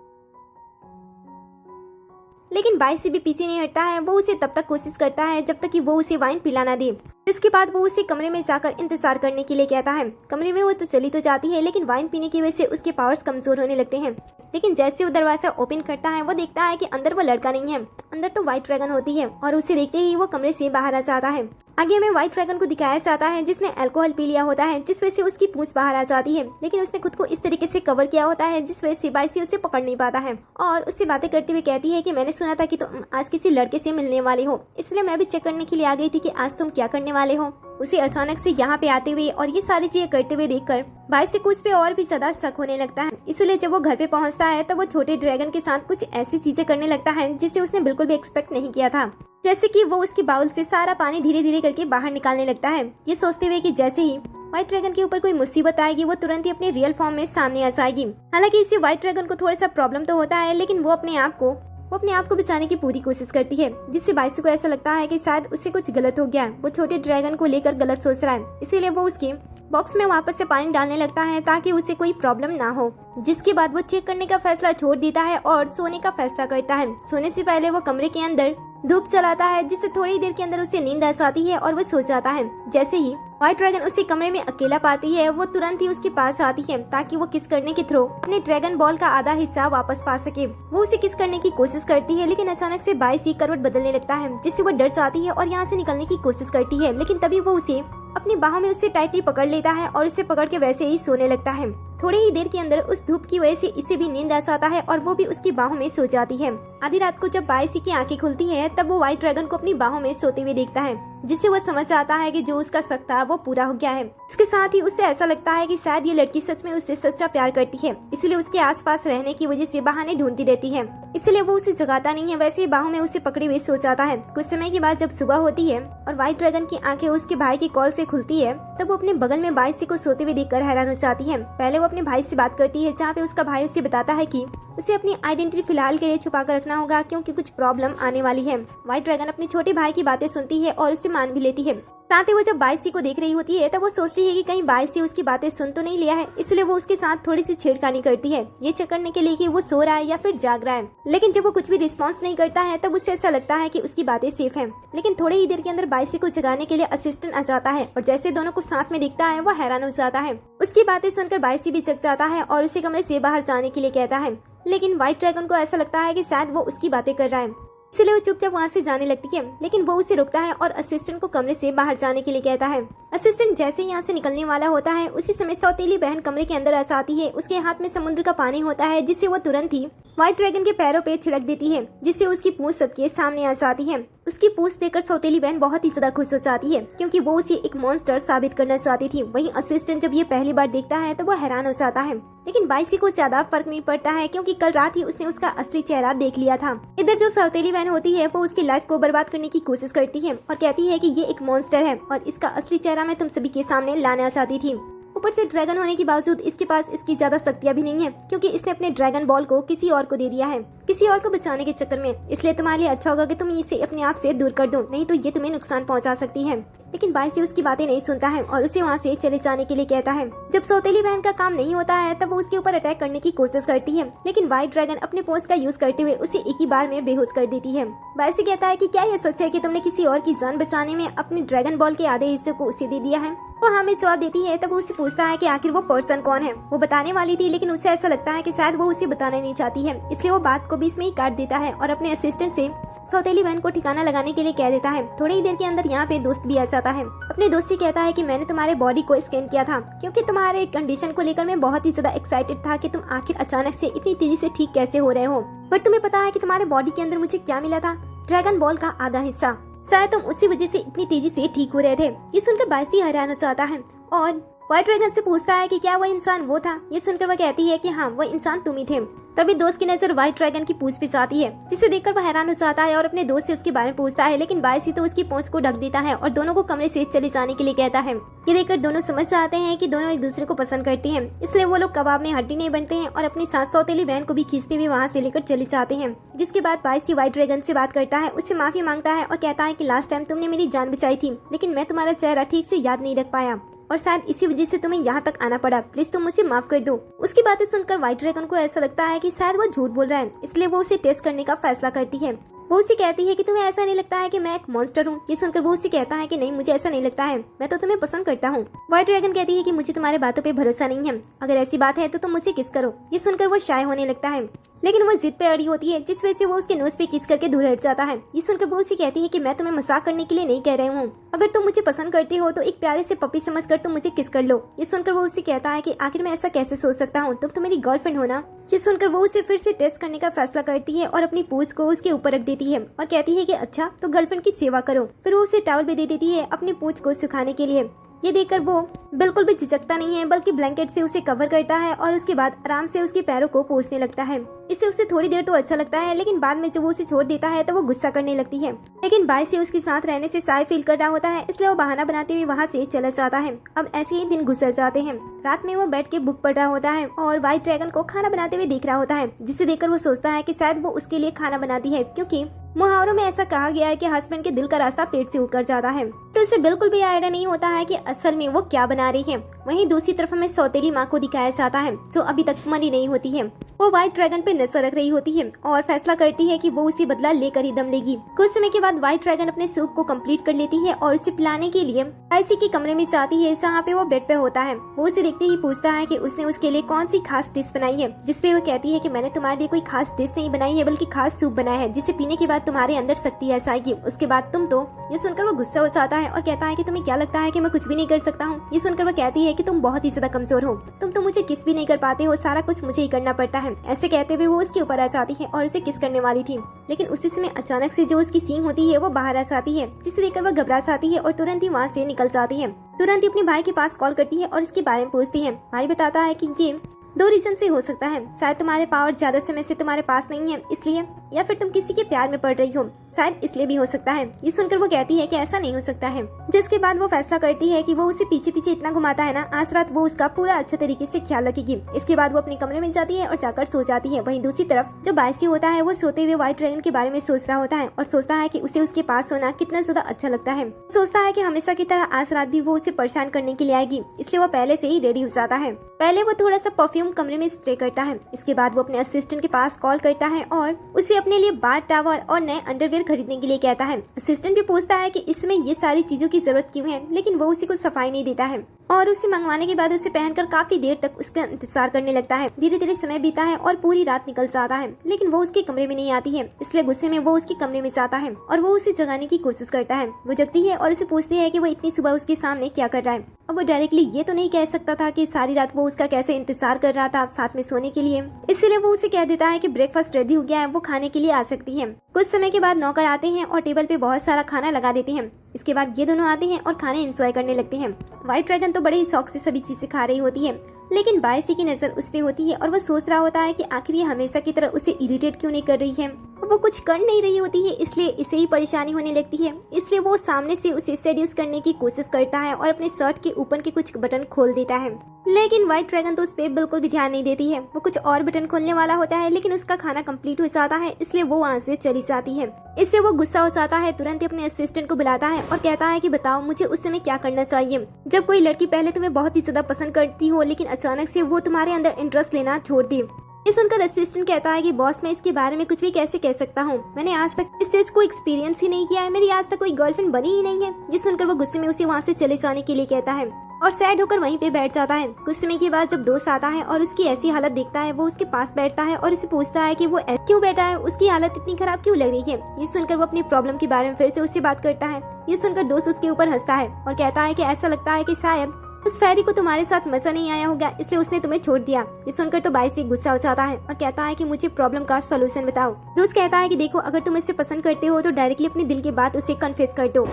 लेकिन बाइसी भी पीछे नहीं हटता है। वो उसे तब तक कोशिश करता है जब तक कि वो उसे वाइन पिलाना दे। इसके बाद वो उसे कमरे में जाकर इंतजार करने के लिए कहता है। कमरे में वो तो चली तो जाती है, लेकिन वाइन पीने की वजह से उसके पावर्स कमजोर होने लगते हैं। लेकिन जैसे वो दरवाजा ओपन करता है वो देखता है कि अंदर वो लड़का नहीं है, अंदर तो व्हाइट ड्रैगन होती है और उसे देखते ही वो कमरे से बाहर आ जाता है। आगे हमें व्हाइट ड्रैगन को दिखाया जाता है जिसने अल्कोहल पी लिया होता है, जिस वजह से उसकी पूंछ बाहर आ जाती है, लेकिन उसने खुद को इस तरीके से कवर किया होता है जिस वजह से बाइसी उसे पकड़ नहीं पाता है और उससे बातें करते हुए कहती है कि मैंने सुना था कि तुम आज किसी लड़के से मिलने वाले हो, इसलिए मैं भी चेक करने के लिए आ गई थी कि आज तुम क्या करने वाले हो। उसे अचानक से यहाँ पे आते हुए और ये सारी चीजें करते हुए देखकर बाइसी को उस पे और भी ज्यादा शक होने लगता है। इसलिए जब वो घर पे पहुंचता है तब वो छोटे ड्रैगन के साथ कुछ ऐसी चीजें करने लगता है जिसे उसने बिल्कुल भी एक्सपेक्ट नहीं किया था, जैसे कि वो उसकी बाउल से सारा पानी धीरे धीरे करके बाहर निकालने लगता है, ये सोचते हुए कि जैसे ही व्हाइट ड्रैगन के ऊपर कोई मुसीबत आएगी वो तुरंत ही अपने रियल फॉर्म में सामने आ जाएगी। हालांकि इसे व्हाइट ड्रैगन को थोड़ा सा प्रॉब्लम तो होता है, लेकिन वो अपने आप को बचाने की पूरी कोशिश करती है, जिससे बाइसी को ऐसा लगता है कि शायद उससे कुछ गलत हो गया है, वो छोटे ड्रैगन को लेकर गलत सोच रहा है। इसीलिए वो उसके बॉक्स में वापस से पानी डालने लगता है ताकि उसे कोई प्रॉब्लम ना हो, जिसके बाद वो चेक करने का फैसला छोड़ देता है और सोने का फैसला करता है। सोने से पहले वो कमरे के अंदर धूप चलाता है, जिससे थोड़ी देर के अंदर उसे नींद आ जाती है और वो सो जाता है। जैसे ही व्हाइट ड्रैगन उसे कमरे में अकेला पाती है वो तुरंत ही उसके पास आती है ताकि वो किस करने के थ्रू अपने ड्रैगन बॉल का आधा हिस्सा वापस पा सके। वो उसे किस करने की कोशिश करती है, लेकिन अचानक से बाइसी करवट बदलने लगता है, जिससे वो डर जाती है और यहाँ से निकलने की कोशिश करती है, लेकिन तभी वो उसे अपनी बाहों में उससे टाइटली पकड़ लेता है और उसे पकड़ के वैसे ही सोने लगता है। थोड़ी ही देर के अंदर उस धूप की वजह से इसे भी नींद आ जाता है और वो भी उसकी बाहों में सो जाती है। आधी रात को जब बाइसी की आंखें खुलती है तब वो व्हाइट ड्रैगन को अपनी बाहों में सोते हुए देखता है, जिससे वो समझ आता है कि जो उसका शक था वो पूरा हो गया है। इसके साथ ही उसे ऐसा लगता है कि शायद ये लड़की सच में उससे सच्चा प्यार करती है, इसलिए उसके आसपास रहने की वजह से बहाने ढूंढती रहती है, इसलिए वो उसे जगाता नहीं है, वैसे ही बाहों में उसे पकड़े हुए सो जाता है। कुछ समय के बाद जब सुबह होती है और व्हाइट ड्रैगन की आंखें उसके भाई की कॉल से खुलती है तब वो अपने बगल में बाइसी को सोते हुए देखकर हैरान हो जाती है। पहले वो अपने भाई से बात करती है, जहाँ पे उसका भाई उसे बताता है कि उसे अपनी आइडेंटिटी फिलहाल के लिए छुपा कर रखना होगा क्योंकि कुछ प्रॉब्लम आने वाली है। व्हाइट ड्रैगन अपने छोटे भाई की बातें सुनती है और उसे मान भी लेती है। साथ ही वो जब बाइसी को देख रही होती है तब वो सोचती है कि कहीं बाइसी उसकी बातें सुन तो नहीं लिया है, इसलिए वो उसके साथ थोड़ी सी छेड़खानी करती है, ये चेक करने के लिए कि वो सो रहा है या फिर जाग रहा है। लेकिन जब वो कुछ भी रिस्पॉन्स नहीं करता है तब उससे ऐसा लगता है कि उसकी बातें सेफ हैं। लेकिन थोड़ी ही देर के अंदर बाइसी को जगाने के लिए असिस्टेंट आ जाता है और जैसे दोनों को साथ में दिखता है वो हैरान हो जाता है। उसकी बातें सुनकर बाइसी भी जग जाता है और उसे कमरे से बाहर जाने के लिए कहता है, लेकिन व्हाइट ड्रैगन को ऐसा लगता है कि शायद वो उसकी बातें कर रहा है, इसलिए वो चुपचाप वहाँ से जाने लगती है। लेकिन वो उसे रोकता है और असिस्टेंट को कमरे से बाहर जाने के लिए कहता है। असिस्टेंट जैसे ही यहाँ से निकलने वाला होता है उसी समय सौतेली बहन कमरे के अंदर आ जाती है। उसके हाथ में समुद्र का पानी होता है, जिससे वो तुरंत ही व्हाइट ड्रैगन के पैरों पे छिड़क देती है, जिससे उसकी पूंछ सबके सामने आ जाती है। उसकी पूंछ देखकर सौतेली बहन बहुत ही ज्यादा खुश हो जाती है क्योंकि वो उसे एक मॉन्स्टर साबित करना चाहती थी। वहीं असिस्टेंट जब ये पहली बार देखता है तो वो हैरान हो जाता है, लेकिन बाइसी को ज्यादा फर्क नहीं पड़ता है क्योंकि कल रात ही उसने उसका असली चेहरा देख लिया था। इधर जो सौतेली बहन होती है वो उसकी लाइफ को बर्बाद करने की कोशिश करती है और कहती है कि ये एक मॉन्स्टर है और इसका असली चेहरा मैं तुम सभी के सामने लाना चाहती थी। ऊपर से ड्रैगन होने के बावजूद इसके पास इसकी ज्यादा शक्तियां भी नहीं है क्योंकि इसने अपने ड्रैगन बॉल को किसी और को दे दिया है, किसी और को बचाने के चक्कर में। इसलिए तुम्हारे लिए अच्छा होगा कि तुम इसे अपने आप से दूर कर दो, नहीं तो ये तुम्हें नुकसान पहुंचा सकती है। लेकिन बाइसी उसकी बातें नहीं सुनता है और उसे वहाँ से चले जाने के लिए कहता है। जब सौतेली बहन का काम नहीं होता है तब वो उसके ऊपर अटैक करने की कोशिश करती है, लेकिन व्हाइट ड्रैगन अपने पोंछ का यूज करते हुए उसे एक ही बार में बेहोश कर देती है। बाइसी कहता है कि क्या यह सच है कि तुमने किसी और की जान बचाने में अपने ड्रैगन बॉल के आधे हिस्से को उसे दे दिया है? वो हमें जवाब देती है। तब वो उसे पूछता है कि आखिर वो पर्सन कौन है। वो बताने वाली थी, लेकिन उसे ऐसा लगता है कि शायद वो उसे बताना नहीं चाहती है, इसलिए वो बात को बीच में ही काट देता है और अपने असिस्टेंट से सौतेली बहन को ठिकाना लगाने के लिए कह देता है। थोड़ी ही देर के अंदर यहाँ पे दोस्त भी आ जाता है। अपने दोस्त से कहता है कि मैंने तुम्हारे बॉडी को स्कैन किया था क्योंकि तुम्हारे कंडीशन को लेकर मैं बहुत ही ज्यादा एक्साइटेड था कि तुम आखिर अचानक से इतनी तेजी से ठीक कैसे हो रहे हो। बट तुम्हें पता है कि तुम्हारे बॉडी के अंदर मुझे क्या मिला था? ड्रैगन बॉल का आधा हिस्सा। शायद तुम उसी वजह से इतनी तेजी से ठीक हो रहे थे। ये सुनकर बाइसी हैरान हो जाता है और व्हाइट ड्रैगन से पूछता है कि क्या वो इंसान वो था। ये सुनकर वह कहती है कि हाँ, वो इंसान तुम ही थे। तभी दोस्त की नजर व्हाइट ड्रैगन की पूंछ पे जाती है, जिसे देखकर वह हैरान हो जाता है और अपने दोस्त से उसके बारे में पूछता है, लेकिन बाइसी तो उसकी पूंछ को ढक देता है और दोनों को कमरे से चले जाने के लिए कहता है। ये देखकर दोनों समझ जाते हैं कि दोनों एक दूसरे को पसंद करते हैं, इसलिए वो लोग कबाब में हड्डी नहीं बनते हैं और अपनी साथ सौतेली बहन को भी खींचते हुए वहाँ से लेकर चले जाते हैं। जिसके बाद बाइसी व्हाइट ड्रैगन से बात करता है, उससे माफी मांगता है और कहता है कि लास्ट टाइम तुमने मेरी जान बचाई थी, लेकिन मैं तुम्हारा चेहरा ठीक से याद नहीं रख पाया और शायद इसी वजह से तुम्हें यहाँ तक आना पड़ा। प्लीज तुम मुझे माफ कर दो। उसकी बातें सुनकर व्हाइट ड्रैगन को ऐसा लगता है कि शायद वो झूठ बोल रहा है, इसलिए वो उसे टेस्ट करने का फैसला करती है। वो उसे कहती है कि तुम्हें ऐसा नहीं लगता है कि मैं एक मॉन्स्टर हूँ। ये सुनकर वो उसे कहता है कि नहीं, मुझे ऐसा नहीं लगता है, मैं तो तुम्हें पसंद करता हूँ। व्हाइट ड्रैगन कहती है कि मुझे तुम्हारे बातों पे भरोसा नहीं है, अगर ऐसी बात है तो तुम मुझे किस करो। ये सुनकर वो शाय होने लगता है, लेकिन वो जिद पे अड़ी होती है, जिस वजह से वो उसके नोज पे किस करके दूर हट जाता है। ये सुनकर वो उसे कहती है कि मैं तुम्हें मजाक करने के लिए नहीं कह रही हूँ, अगर तुम मुझे पसंद करते हो तो एक प्यारे से पपी समझकर तुम मुझे किस कर लो। ये सुनकर वो उसे कहता है कि आखिर मैं ऐसा कैसे सोच सकता हूँ, तुम तो मेरी गर्लफ्रेंड हो ना। ये सुनकर वो उसे फिर से टेस्ट करने का फैसला करती है और अपनी पूंछ को उसके ऊपर रख देती है और कहती है कि अच्छा तो गर्लफ्रेंड की सेवा करो। फिर वो उसे टॉवल भी दे देती है अपनी पूंछ को सुखाने के लिए। ये देखकर वो बिल्कुल भी झिझकता नहीं है, बल्कि ब्लैंकेट से उसे कवर करता है और उसके बाद आराम से उसके पैरों को पोंछने लगता है। इससे उसे थोड़ी देर तो अच्छा लगता है, लेकिन बाद में जब वो उसे छोड़ देता है तो वो गुस्सा करने लगती है। लेकिन बाई से उसके साथ रहने से शाय फील कर रहा होता है, इसलिए वो बहाना बनाते हुए वहाँ से चला जाता है। अब ऐसे ही दिन गुजर जाते हैं। रात में वो बैठ के बुक पढ़ रहा होता है और व्हाइट ड्रैगन को खाना बनाते हुए देख रहा होता है, जिसे देखकर वो सोचता है कि शायद वो उसके लिए खाना बनाती है, क्योंकि मुहावरों में ऐसा कहा गया है कि हस्बैंड के दिल का रास्ता पेट से उतर जाता है। तो उसे बिल्कुल भी आइडिया नहीं होता है कि असल में वो क्या बना रही है। वहीं दूसरी तरफ हमें सौतेली माँ को दिखाया जाता है, जो अभी तक मरी नहीं होती है। वो व्हाइट ड्रैगन पे नजर रख रही होती है और फैसला करती है कि वो उसे बदला लेकर ही दम लेगी। कुछ समय के बाद व्हाइट ड्रैगन अपने सूप को कंप्लीट कर लेती है और उसे पिलाने के लिए आईसी के कमरे में जाती है, जहाँ पे वो बेड पे होता है। वो उसे देखते ही पूछता है कि उसने उसके लिए कौन सी खास डिश बनाई है, जिसपे वो कहती है कि मैंने तुम्हारे लिए कोई खास डिश नहीं बनाई है, बल्कि खास सूप बनाया है, जिसे पीने के बाद तुम्हारे अंदर शक्ति ऐसा आएगी, उसके बाद तुम तो। ये सुनकर वो गुस्सा हो जाता है और कहता है कि तुम्हें क्या लगता है कि मैं कुछ भी नहीं कर सकता हूँ। ये सुनकर वो कहती है कि तुम बहुत ही ज्यादा कमजोर हो, तुम तो मुझे किस भी नहीं कर पाते हो, सारा कुछ मुझे ही करना पड़ता है। ऐसे कहते हुए वो उसके ऊपर आ जाती है और उसे किस करने वाली थी, लेकिन उसी समय अचानक से जो उसकी सींग होती है वो बाहर आ जाती है, जिसे देखकर वो घबरा जाती है और तुरंत ही वहाँ से निकल जाती है। तुरंत ही अपने भाई के पास कॉल करती है और इसके बारे में पूछती है। भाई बताता है कि ये 2 रीजन से हो सकता है, शायद तुम्हारे पावर ज्यादा समय से तुम्हारे पास नहीं है इसलिए, या फिर तुम किसी के प्यार में पड़ रही हो, शायद इसलिए भी हो सकता है। ये सुनकर वो कहती है कि ऐसा नहीं हो सकता है, जिसके बाद वो फैसला करती है कि वो उसे पीछे पीछे इतना घुमाता है ना, आज रात वो उसका पूरा अच्छे तरीके से ख्याल रखेगी। इसके बाद वो अपने कमरे में जाती है और जाकर सो जाती है। वहीं दूसरी तरफ जो बायसी होता है वो सोते हुए व्हाइट ड्रैगन के बारे में सोच रहा होता है और सोचता है कि उसे उसके पास सोना कितना ज्यादा अच्छा लगता है। सोचता है कि हमेशा की तरह आज रात भी वो उसे परेशान करने के लिए आएगी, इसलिए वो पहले से ही रेडी हो जाता है। पहले वो थोड़ा सा परफ्यूम कमरे में स्प्रे करता है, इसके बाद वो अपने असिस्टेंट के पास कॉल करता है और उसे अपने लिए बाथ टॉवल और नए अंडरवियर खरीदने के लिए कहता है। असिस्टेंट भी पूछता है कि इसमें ये सारी चीजों की जरूरत क्यों है, लेकिन वो उसे कुछ सफाई नहीं देता है और उसे मंगवाने के बाद उसे पहनकर काफी देर तक उसका इंतजार करने लगता है। धीरे धीरे समय बीता है और पूरी रात निकल जाता है, लेकिन वो उसके कमरे में नहीं आती है, इसलिए गुस्से में वो उसके कमरे में जाता है और वो उसे जगाने की कोशिश करता है। वो जगती है और उसे पूछती है कि वो इतनी सुबह उसके सामने क्या कर रहा है। अब वो डायरेक्टली ये तो नहीं कह सकता था कि सारी रात वो उसका कैसे इंतजार कर रहा था साथ में सोने के लिए, इसलिए वो उसे कह देता है कि ब्रेकफास्ट रेडी हो गया है, वो खाने के लिए आ सकती है। कुछ समय के बाद नौकर आते हैं और टेबल पे बहुत सारा खाना लगा देते हैं। इसके बाद ये दोनों आते हैं और खाने एंजॉय करने लगते हैं। व्हाइट ड्रैगन तो बड़े ही शौक से सभी चीजें खा रही होती है, लेकिन बायसी की नजर उस पे होती है और वो सोच रहा होता है कि आखिर ये हमेशा की तरह उसे इरिटेट क्यों नहीं कर रही है। वो कुछ कर नहीं रही होती है, इसलिए इसे ही परेशानी होने लगती है। इसलिए वो सामने से उसे सेड्यूस करने की कोशिश करता है और अपने शर्ट के ऊपर के कुछ बटन खोल देता है, लेकिन व्हाइट ड्रैगन तो उस पे बिल्कुल भी ध्यान नहीं देती है। वो कुछ और बटन खोलने वाला होता है, लेकिन उसका खाना कंप्लीट हो जाता है, इसलिए वो वहाँ से चली जाती है। इससे वो गुस्सा हो जाता है, तुरंत ही अपने असिस्टेंट को बुलाता है और कहता है कि बताओ मुझे उस समय क्या करना चाहिए, जब कोई लड़की पहले तुम्हें बहुत ही ज्यादा पसंद करती हो, लेकिन अचानक से वो तुम्हारे अंदर इंटरेस्ट लेना छोड़ दे। ये सुनकर असिस्टेंट कहता है कि बॉस मैं इसके बारे में कुछ भी कैसे कह सकता हूँ, मैंने आज तक इस चीज को एक्सपीरियंस ही नहीं किया है, मेरी आज तक कोई गर्लफ्रेंड बनी ही नहीं है। ये सुनकर वो गुस्से में उसे वहाँ से चले जाने के लिए कहता है और सैड होकर वहीं पे बैठ जाता है। कुछ समय के बाद जब दोस्त आता है और उसकी ऐसी हालत देखता है, वो उसके पास बैठता है और उसे पूछता है कि वो क्यों बैठा है, उसकी हालत इतनी खराब क्यों लग रही है। ये सुनकर वो अपनी प्रॉब्लम के बारे में फिर से उससे बात करता है। ये सुनकर दोस्त उसके ऊपर हंसता है और कहता है कि ऐसा लगता है कि शायद उस फैरी को तुम्हारे साथ मजा नहीं आया होगा, इसलिए उसने तुम्हें छोड़ दिया। ये सुनकर तो बायसी गुस्सा हो जाता है और कहता है कि मुझे प्रॉब्लम का सॉल्यूशन बताओ। दोस्त कहता है कि देखो अगर तुम इससे पसंद करते हो तो डायरेक्टली अपने दिल की बात उसे कन्फेस कर दो,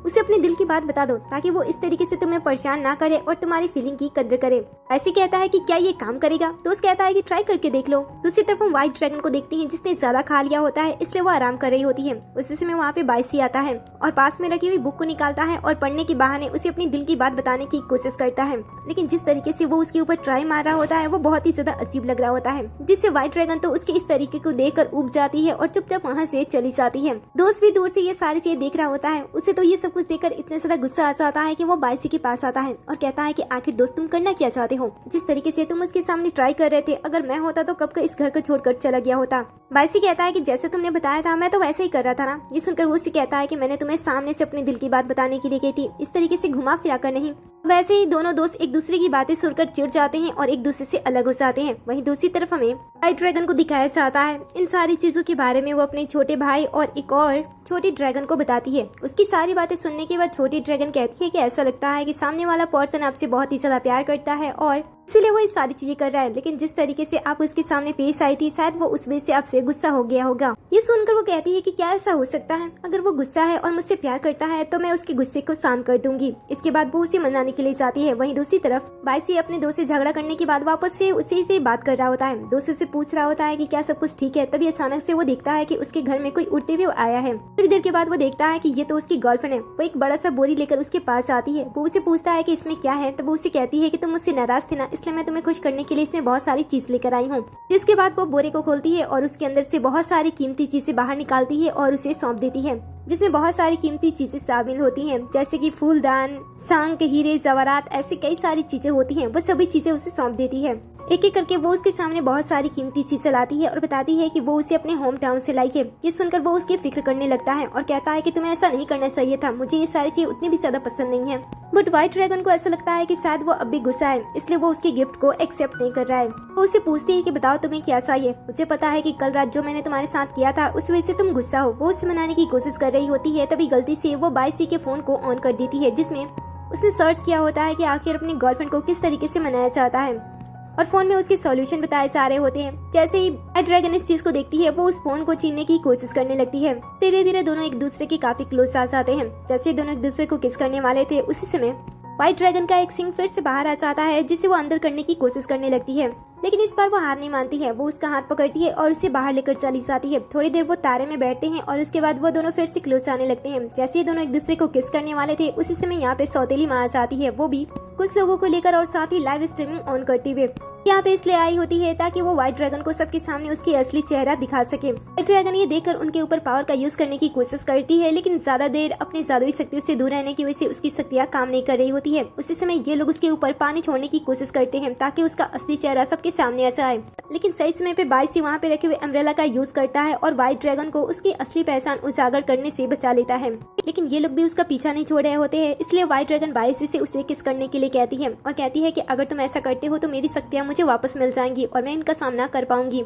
उसे अपने दिल की बात बता दो, ताकि वो इस तरीके से तुम्हें परेशान ना करे और तुम्हारी फीलिंग की कदर करे। ऐसे कहता है कि क्या ये काम करेगा। दोस्त कहता है कि ट्राई करके देख लो। दूसरी तरफ हम व्हाइट ड्रैगन को देखते हैं, जिसने ज्यादा खा लिया होता है, इसलिए वो आराम कर रही होती है। उसी समय वहाँ पे बायसी आता है और पास में रखी हुई बुक को निकालता है और पढ़ने के बहाने उसे अपनी दिल की बात बताने की कोशिश करता है, लेकिन जिस तरीके से वो उसके ऊपर ट्राई मार रहा होता है वो बहुत ही ज्यादा अजीब लग रहा होता है, जिससे व्हाइट ड्रैगन तो उसके इस तरीके को देखकर उब जाती है और चुपचाप वहाँ से चली जाती है। दोस्त भी दूर से ये सारी चीज देख रहा होता है, उसे तो ये सब कुछ देखकर इतना ज्यादा गुस्सा आ जाता है कि वो बायसी के पास आता है और कहता है कि आखिर दोस्त तुम करना क्या चाहते हो। जिस तरीके से तुम उसके सामने ट्राई कर रहे थे, अगर मैं होता तो कब का इस घर को छोड़कर चला गया होता। बाइसी कहता है कि जैसे तुमने बताया था मैं तो वैसे ही कर रहा था ना। ये सुनकर वो उसे कहता है कि मैंने तुम्हें सामने से अपने दिल की बात बताने के लिए कही थी, इस तरीके से घुमा फिरा कर नहीं। वैसे ही दोनों दोस्त एक दूसरे की बातें सुनकर चिढ़ जाते हैं और एक दूसरे से अलग हो जाते हैं। वहीं दूसरी तरफ हमें व्हाइट ड्रैगन को दिखाया जाता है। इन सारी चीजों के बारे में वो अपने छोटे भाई और एक और छोटी ड्रैगन को बताती है। उसकी सारी बातें सुनने के बाद छोटी ड्रैगन कहती है कि ऐसा लगता है कि सामने वाला पर्सन आपसे बहुत ही ज्यादा प्यार करता है और इसीलिए वो ये सारी चीजें कर रहा है, लेकिन जिस तरीके से आप उसके सामने पेश आई थी शायद वो उस वजह से आपसे गुस्सा हो गया होगा। ये सुनकर वो कहती है कि क्या ऐसा हो सकता है, अगर वो गुस्सा है और मुझसे प्यार करता है तो मैं उसके गुस्से को शांत कर दूंगी। इसके बाद वो उसे मनाने के लिए जाती है। वहीं दूसरी तरफ बाइसी अपने दोस्त से झगड़ा करने के बाद वापस से उसी से बात कर रहा होता है। दोस्त से पूछ रहा होता है कि क्या सब कुछ ठीक है। तभी अचानक से वो देखता है कि उसके घर में कोई उड़ते हुए आया है। थोड़ी देर के बाद वो देखता है कि ये तो उसकी गर्लफ्रेंड है। वो एक बड़ा सा बोरी लेकर उसके पास आती है। वो उसे पूछता है कि इसमें क्या है। तब वो उसे कहती है कि तुम मुझसे नाराज थे ना, इसलिए मैं तुम्हें खुश करने के लिए इसमें बहुत सारी चीज लेकर आई हूँ। जिसके बाद वो बोरे को खोलती है और उसके अंदर से बहुत सारी कीमती चीजें बाहर निकालती है और उसे सौंप देती है, जिसमें बहुत सारी कीमती चीजें शामिल होती हैं, जैसे कि फूलदान, शंख, हीरे, जवाहरात, ऐसी कई सारी चीजें होती हैं। वो सभी चीजें उसे सौंप देती है। एक एक करके वो उसके सामने बहुत सारी कीमती चीजें लाती है और बताती है कि वो उसे अपने होम टाउन से लाई है। ये सुनकर वो उसकी फिक्र करने लगता है और कहता है कि तुम्हें ऐसा नहीं करना चाहिए था, मुझे ये सारी चीजें उतनी भी ज्यादा पसंद नहीं है। बट व्हाइट ड्रैगन को ऐसा लगता है कि शायद वो अब भी गुस्सा है, इसलिए वो उसके गिफ्ट को एक्सेप्ट नहीं कर रहा है। वो उसे पूछती है कि बताओ तुम्हें क्या चाहिए। मुझे पता है कि कल रात जो मैंने तुम्हारे साथ किया था उस वजह से तुम गुस्सा हो। वो उसे मनाने की कोशिश कर रही होती है, तभी गलती से वो बाइसी के फोन को ऑन कर देती है, जिसमें उसने सर्च किया होता है कि आखिर अपनी गर्लफ्रेंड को किस तरीके से मनाया जाता है और फोन में उसके सॉल्यूशन बताए जा रहे होते हैं। जैसे ही व्हाइट ड्रैगन इस चीज को देखती है वो उस फोन को छीनने की कोशिश करने लगती है। धीरे धीरे दोनों एक दूसरे के काफी क्लोज आ जाते हैं। जैसे दोनों एक दूसरे को किस करने वाले थे उसी समय व्हाइट ड्रैगन का एक सिंग फिर से बाहर आ जाता है, जिसे वो अंदर करने की कोशिश करने लगती है, लेकिन इस बार वो हार नहीं मानती है। वो उसका हाथ पकड़ती है और उसे बाहर लेकर चली जाती है। थोड़ी देर वो तारे में बैठते हैं और उसके बाद वो दोनों फिर से क्लोज आने लगते हैं। जैसे ही दोनों एक दूसरे को किस करने वाले थे उसी समय यहाँ पे सौतेली माँ आ जाती है, वो भी कुछ लोगों को लेकर और साथ ही लाइव स्ट्रीमिंग ऑन करते हुए यहाँ पे इसलिए आई होती है ताकि वो व्हाइट ड्रैगन को सबके सामने उसकी असली चेहरा दिखा सके। व्हाइट ड्रैगन ये देखकर उनके ऊपर पावर का यूज करने की कोशिश करती है, लेकिन ज्यादा देर अपनी जादुई शक्तियों से दूर रहने की वजह से उसकी शक्तियाँ काम नहीं कर रही होती है। उसी समय ये लोग उसके ऊपर पानी छोड़ने की कोशिश करते हैं ताकि उसका असली चेहरा सबके सामने आ जाए, लेकिन सही समय पे बाइसी वहाँ पे रखे हुए अम्ब्रेला का यूज करता है और व्हाइट ड्रैगन को उसकी असली पहचान उजागर करने से बचा लेता है। लेकिन ये लोग भी उसका पीछा नहीं छोड़ रहे होते हैं, इसलिए व्हाइट ड्रैगन बाइसी से उसे किस करने के लिए कहती है और कहती है कि अगर तुम ऐसा करते हो तो मेरी शक्तियाँ मुझे वापस मिल जाएंगी और मैं इनका सामना कर पाऊंगी।